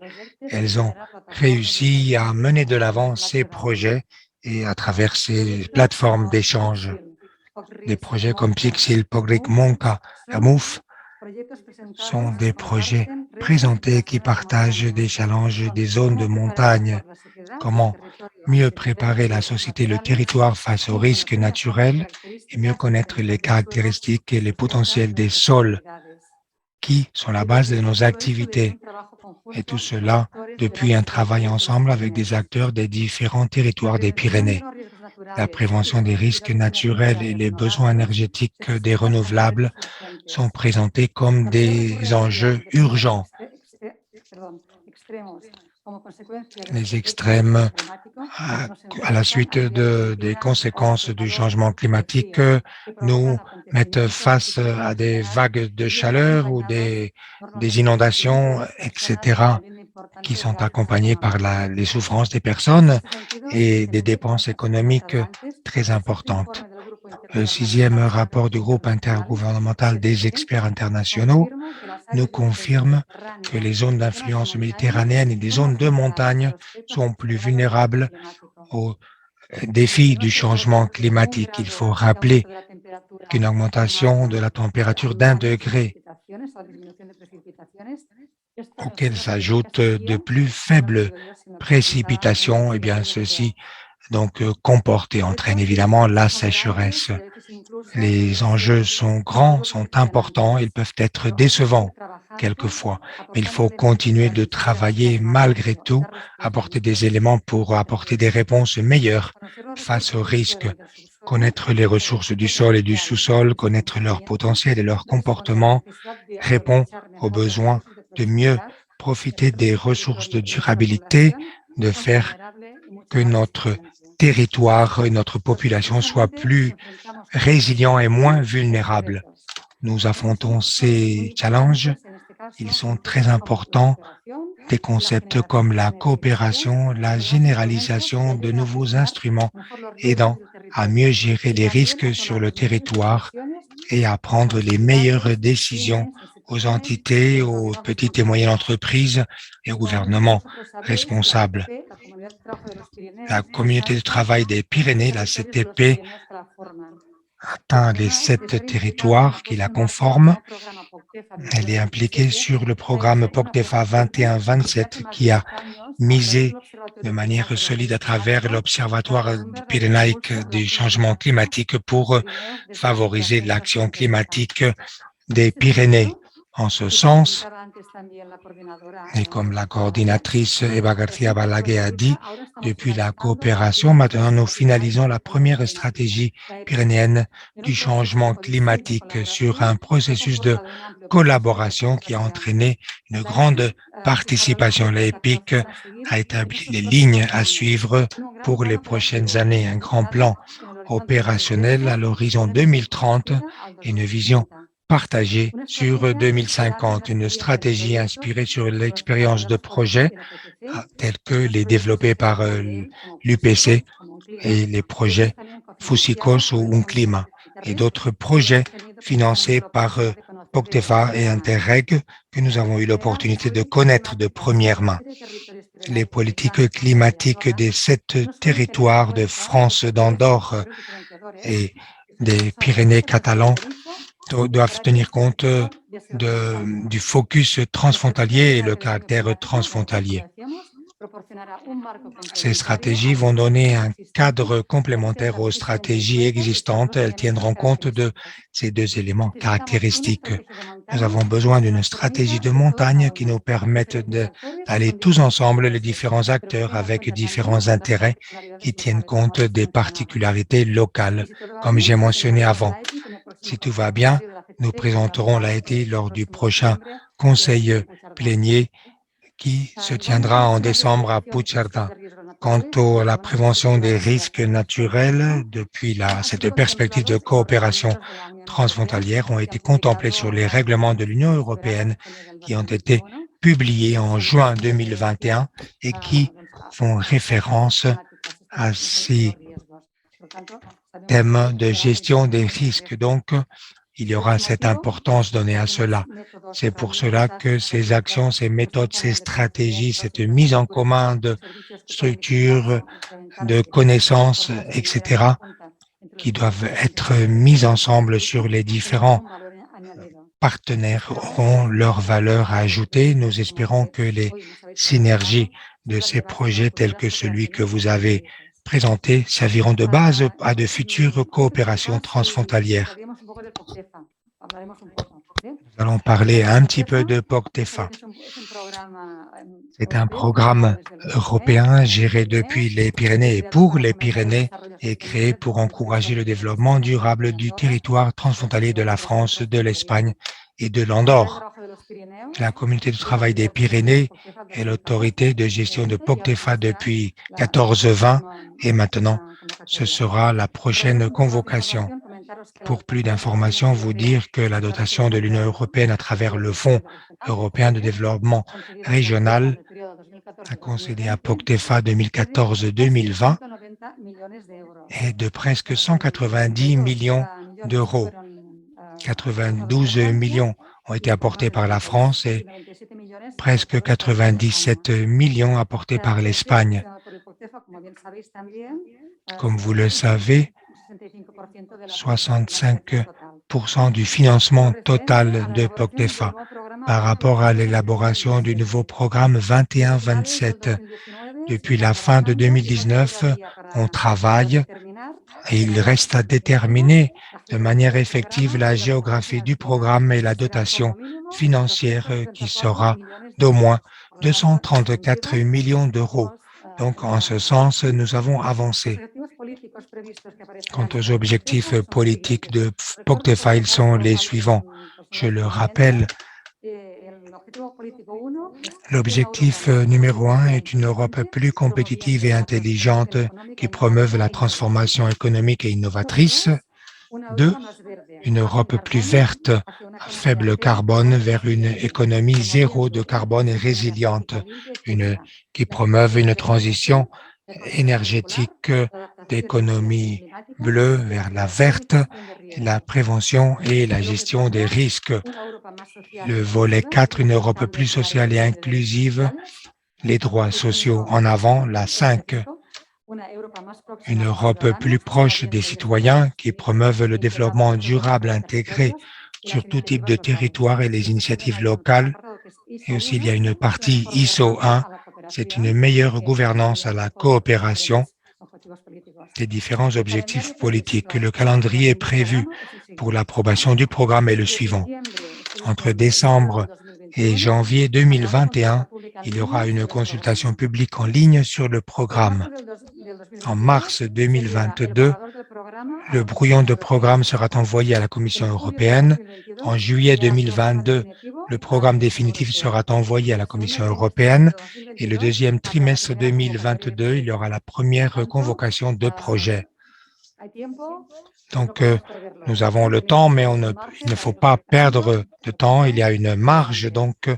elles ont réussi à mener de l'avant ces projets et à travers ces plateformes d'échange. Des projets comme Pixil, Pogrik, Monka, Amouf sont des projets présentés qui partagent des challenges des zones de montagne. Comment mieux préparer la société et le territoire face aux risques naturels et mieux connaître les caractéristiques et les potentiels des sols qui sont la base de nos activités. Et tout cela depuis un travail ensemble avec des acteurs des différents territoires des Pyrénées. La prévention des risques naturels et les besoins énergétiques des renouvelables sont présentés comme des enjeux urgents. Les extrêmes à la suite des conséquences du changement climatique nous mettent face à des vagues de chaleur ou des inondations, etc., qui sont accompagnées par les souffrances des personnes et des dépenses économiques très importantes. Le 6e rapport du groupe intergouvernemental des experts internationaux nous confirme que les zones d'influence méditerranéenne et les zones de montagne sont plus vulnérables aux défis du changement climatique. Il faut rappeler qu'une augmentation de la température d'1 degré auquel s'ajoutent de plus faibles précipitations, et bien ceci donc comporte et entraîne évidemment la sécheresse. Les enjeux sont grands, sont importants, ils peuvent être décevants quelquefois, mais il faut continuer de travailler malgré tout, apporter des éléments pour apporter des réponses meilleures face aux risques, connaître les ressources du sol et du sous-sol, connaître leur potentiel et leur comportement, répond aux besoins de mieux profiter des ressources de durabilité, de faire que notre territoire et notre population soient plus résilients et moins vulnérables. Nous affrontons ces challenges. Ils sont très importants. Des concepts comme la coopération, la généralisation de nouveaux instruments aidant à mieux gérer les risques sur le territoire et à prendre les meilleures décisions aux entités, aux petites et moyennes entreprises et aux gouvernements responsables. La communauté de travail des Pyrénées, la CTP, atteint les 7 territoires qui la conforment. Elle est impliquée sur le programme POCTEFA 21-27 qui a misé de manière solide à travers l'Observatoire pyrénéen du changement climatique pour favoriser l'action climatique des Pyrénées. En ce sens, et comme la coordinatrice Eva García Balaguer a dit, depuis la coopération, maintenant nous finalisons la première stratégie pyrénéenne du changement climatique sur un processus de collaboration qui a entraîné une grande participation. L'EPIC a établi les lignes à suivre pour les prochaines années, un grand plan opérationnel à l'horizon 2030 et une vision partagée sur 2050, une stratégie inspirée sur l'expérience de projets tels que les développés par l'UPC et les projets Fusikos ou Unclima et d'autres projets financés par POCTEFA et Interreg que nous avons eu l'opportunité de connaître de première main. Les politiques climatiques des 7 territoires de France, d'Andorre et des Pyrénées catalans doivent tenir compte du focus transfrontalier et le caractère transfrontalier. Ces stratégies vont donner un cadre complémentaire aux stratégies existantes. Elles tiendront compte de ces deux éléments caractéristiques. Nous avons besoin d'une stratégie de montagne qui nous permette d'aller tous ensemble, les différents acteurs avec différents intérêts qui tiennent compte des particularités locales, comme j'ai mentionné avant. Si tout va bien, nous présenterons l'AET lors du prochain conseil plénier qui se tiendra en décembre à Puigcerdà. Quant à la prévention des risques naturels, depuis cette perspective de coopération transfrontalière ont été contemplées sur les règlements de l'Union européenne qui ont été publiés en juin 2021 et qui font référence à ces thèmes de gestion des risques. Donc, il y aura cette importance donnée à cela. C'est pour cela que ces actions, ces méthodes, ces stratégies, cette mise en commun de structures, de connaissances, etc., qui doivent être mises ensemble sur les différents partenaires auront leur valeur à ajouter. Nous espérons que les synergies de ces projets tels que celui que vous avez présenté serviront de base à de futures coopérations transfrontalières. Nous allons parler un petit peu de POCTEFA. C'est un programme européen géré depuis les Pyrénées et pour les Pyrénées et créé pour encourager le développement durable du territoire transfrontalier de la France, de l'Espagne et de l'Andorre. La communauté de travail des Pyrénées est l'autorité de gestion de POCTEFA depuis 14-20 et maintenant ce sera la prochaine convocation. Pour plus d'informations, vous dire que la dotation de l'Union européenne à travers le Fonds européen de développement régional a concédé à POCTEFA 2014-2020 est de presque 190 millions d'euros. 92 millions ont été apportés par la France et presque 97 millions apportés par l'Espagne. Comme vous le savez, 65% du financement total de POCTEFA par rapport à l'élaboration du nouveau programme 21-27. Depuis la fin de 2019, on travaille et il reste à déterminer de manière effective la géographie du programme et la dotation financière qui sera d'au moins 234 millions d'euros. Donc, en ce sens, nous avons avancé. Quant aux objectifs politiques de POCTEFA, ils sont les suivants. Je le rappelle, l'objectif numéro 1 est une Europe plus compétitive et intelligente qui promeuve la transformation économique et innovatrice. 2, une Europe plus verte, à faible carbone, vers une économie zéro de carbone et résiliente, qui promeuve une transition énergétique d'économie bleue vers la verte, la prévention et la gestion des risques. Le volet 4, une Europe plus sociale et inclusive, les droits sociaux en avant, la 5, une Europe plus proche des citoyens qui promeuve le développement durable intégré sur tout type de territoire et les initiatives locales. Et aussi, il y a une partie ISO 1, c'est une meilleure gouvernance à la coopération des différents objectifs politiques. Le calendrier prévu pour l'approbation du programme est le suivant. Entre décembre et janvier 2021, il y aura une consultation publique en ligne sur le programme. En mars 2022, le brouillon de programme sera envoyé à la Commission européenne. En juillet 2022, le programme définitif sera envoyé à la Commission européenne. Et le deuxième trimestre 2022, il y aura la première convocation de projet. Donc, nous avons le temps, mais il ne faut pas perdre de temps. Il y a une marge, donc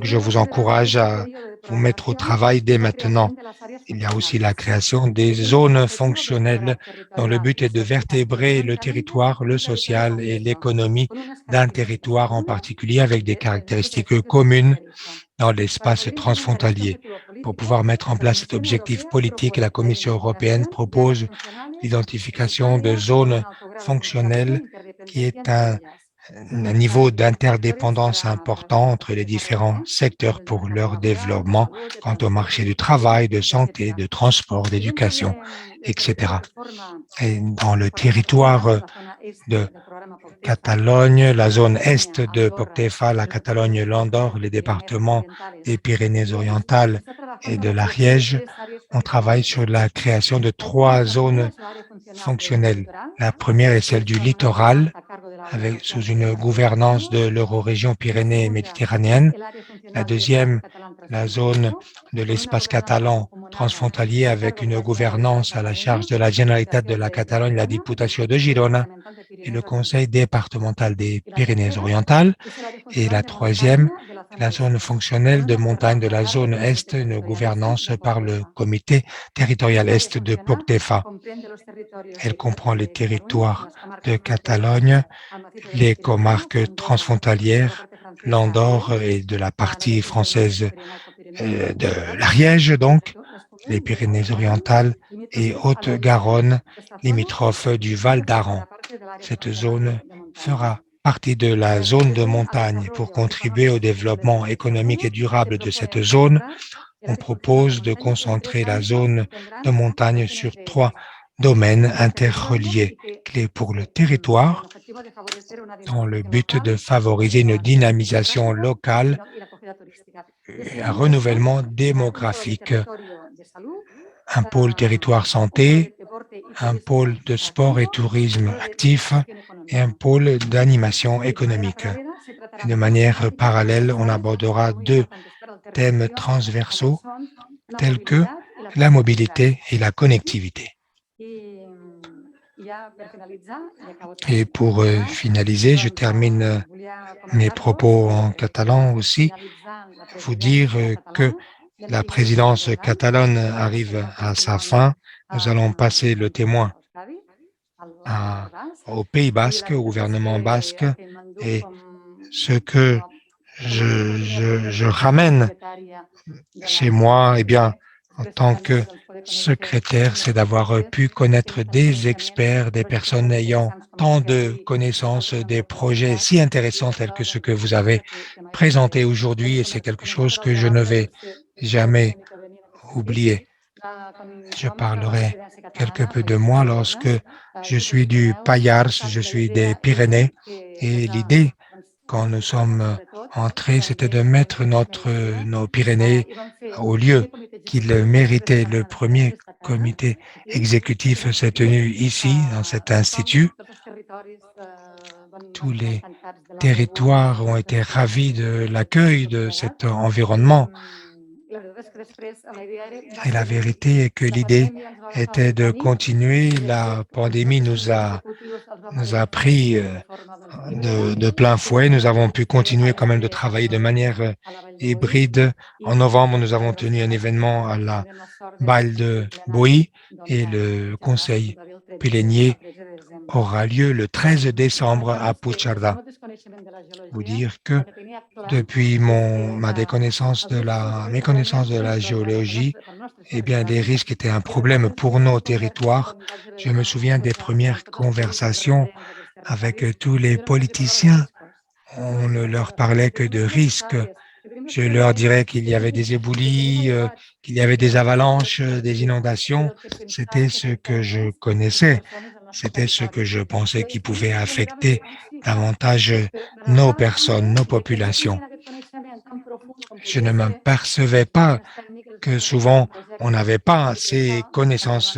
je vous encourage à vous mettre au travail dès maintenant. Il y a aussi la création des zones fonctionnelles dont le but est de vertébrer le territoire, le social et l'économie d'un territoire en particulier avec des caractéristiques communes dans l'espace transfrontalier. Pour pouvoir mettre en place cet objectif politique, la Commission européenne propose l'identification de zones fonctionnelles qui est un un niveau d'interdépendance important entre les différents secteurs pour leur développement quant au marché du travail, de santé, de transport, d'éducation, etc. Et dans le territoire de Catalogne, la zone est de POCTEFA, la Catalogne, l'Andorre, les départements des Pyrénées-Orientales et de l'Ariège, on travaille sur la création de 3 zones fonctionnelles. La première est celle du littoral, sous une gouvernance de l'eurorégion Pyrénées-Méditerranéenne. La deuxième, la zone de l'espace catalan transfrontalier avec une gouvernance à la charge de la Generalitat de la Catalogne, la Diputació de Girona et le Conseil départemental des Pyrénées-Orientales. Et la troisième, la zone fonctionnelle de montagne de la zone Est, une gouvernance par le comité territorial Est de POCTEFA. Elle comprend les territoires de Catalogne, les comarques transfrontalières, l'Andorre et de la partie française de l'Ariège, donc, les Pyrénées-Orientales et Haute-Garonne, limitrophe du Val d'Aran. Cette zone fera partie de la zone de montagne. Pour contribuer au développement économique et durable de cette zone, on propose de concentrer la zone de montagne sur 3 domaines interreliés, clés pour le territoire, dans le but de favoriser une dynamisation locale et un renouvellement démographique, un pôle territoire santé, un pôle de sport et tourisme actif et un pôle d'animation économique. Et de manière parallèle, on abordera 2 thèmes transversaux tels que la mobilité et la connectivité. Et pour finaliser, je termine mes propos en catalan aussi, vous dire que la présidence catalane arrive à sa fin. Nous allons passer le témoin au Pays basque, au gouvernement basque, et ce que je ramène chez moi, eh bien, en tant que secrétaire, c'est d'avoir pu connaître des experts, des personnes ayant tant de connaissances, des projets si intéressants tels que ce que vous avez présenté aujourd'hui, et c'est quelque chose que je ne vais jamais oublier. Je parlerai quelque peu de moi lorsque je suis du Pallars, je suis des Pyrénées, et l'idée, quand nous sommes entrés, c'était de mettre nos Pyrénées au lieu qu'ils méritaient. Le premier comité exécutif s'est tenu ici, dans cet institut. Tous les territoires ont été ravis de l'accueil de cet environnement. Et la vérité est que l'idée était de continuer. La pandémie nous a pris de plein fouet. Nous avons pu continuer quand même de travailler de manière hybride. En novembre, nous avons tenu un événement à la Vall de Boí et le conseil plénier aura lieu le 13 décembre à Puigcerdà. Vous dire que depuis ma méconnaissance de la géologie, eh bien, les risques étaient un problème pour nos territoires. Je me souviens des premières conversations avec tous les politiciens. On ne leur parlait que de risques. Je leur dirais qu'il y avait des éboulis, qu'il y avait des avalanches, des inondations. C'était ce que je connaissais. C'était ce que je pensais qui pouvait affecter davantage nos personnes, nos populations. Je ne m'apercevais pas que souvent on n'avait pas ces connaissances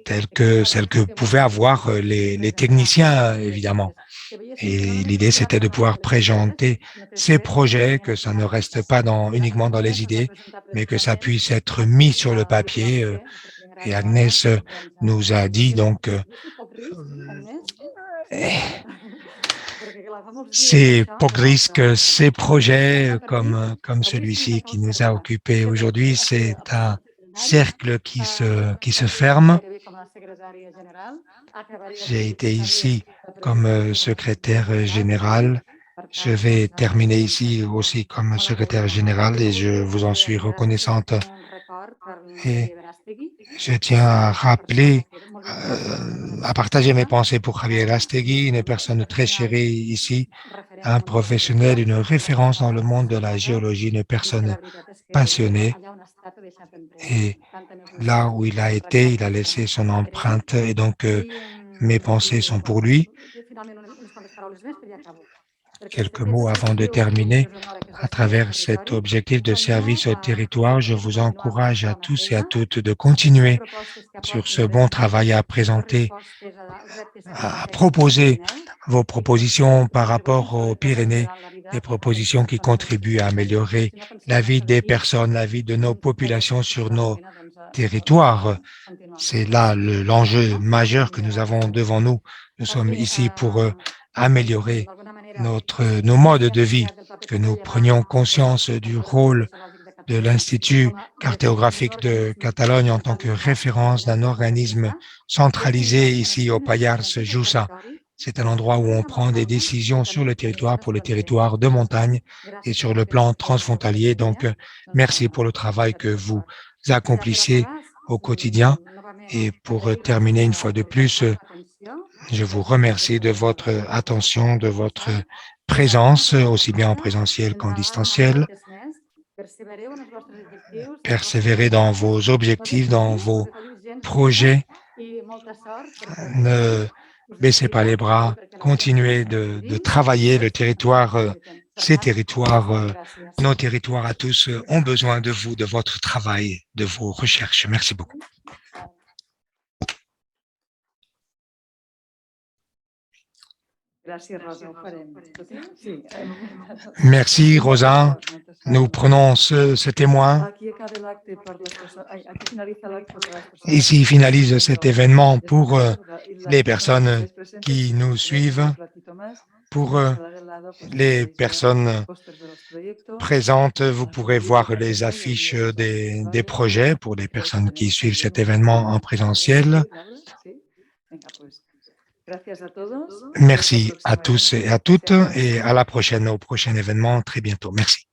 telles que celles que pouvaient avoir les techniciens, évidemment. Et l'idée, c'était de pouvoir présenter ces projets, que ça ne reste pas uniquement dans les idées, mais que ça puisse être mis sur le papier. Et Agnès nous a dit donc ces risques, ces projets comme celui-ci qui nous a occupés aujourd'hui, c'est un cercle qui se ferme. J'ai été ici comme secrétaire général. Je vais terminer ici aussi comme secrétaire général et je vous en suis reconnaissante. Et je tiens à rappeler à partager mes pensées pour Javier Astegui, une personne très chérée ici, un professionnel, une référence dans le monde de la géologie, une personne passionnée. Et là où il a été, il a laissé son empreinte et donc mes pensées sont pour lui. Quelques mots avant de terminer. À travers cet objectif de service au territoire, je vous encourage à tous et à toutes de continuer sur ce bon travail à présenter, à proposer vos propositions par rapport aux Pyrénées, des propositions qui contribuent à améliorer la vie des personnes, la vie de nos populations sur nos territoires. C'est là l'enjeu majeur que nous avons devant nous. Nous sommes ici pour améliorer nos modes de vie, que nous prenions conscience du rôle de l'Institut cartographique de Catalogne en tant que référence d'un organisme centralisé ici au Pallars Jussá. C'est un endroit où on prend des décisions sur le territoire pour les territoires de montagne et sur le plan transfrontalier. Donc, merci pour le travail que vous accomplissez au quotidien. Et pour terminer une fois de plus, je vous remercie de votre attention, de votre présence, aussi bien en présentiel qu'en distanciel. Persévérez dans vos objectifs, dans vos projets. Ne baissez pas les bras. Continuez de travailler le territoire. Ces territoires, nos territoires à tous ont besoin de vous, de votre travail, de vos recherches. Merci beaucoup. Merci, Rosa. Nous prenons ce témoin. Ici finalise cet événement pour les personnes qui nous suivent, pour les personnes présentes. Vous pourrez voir les affiches des projets pour les personnes qui suivent cet événement en présentiel. Merci à tous et à toutes et à la prochaine, au prochain événement très bientôt. Merci.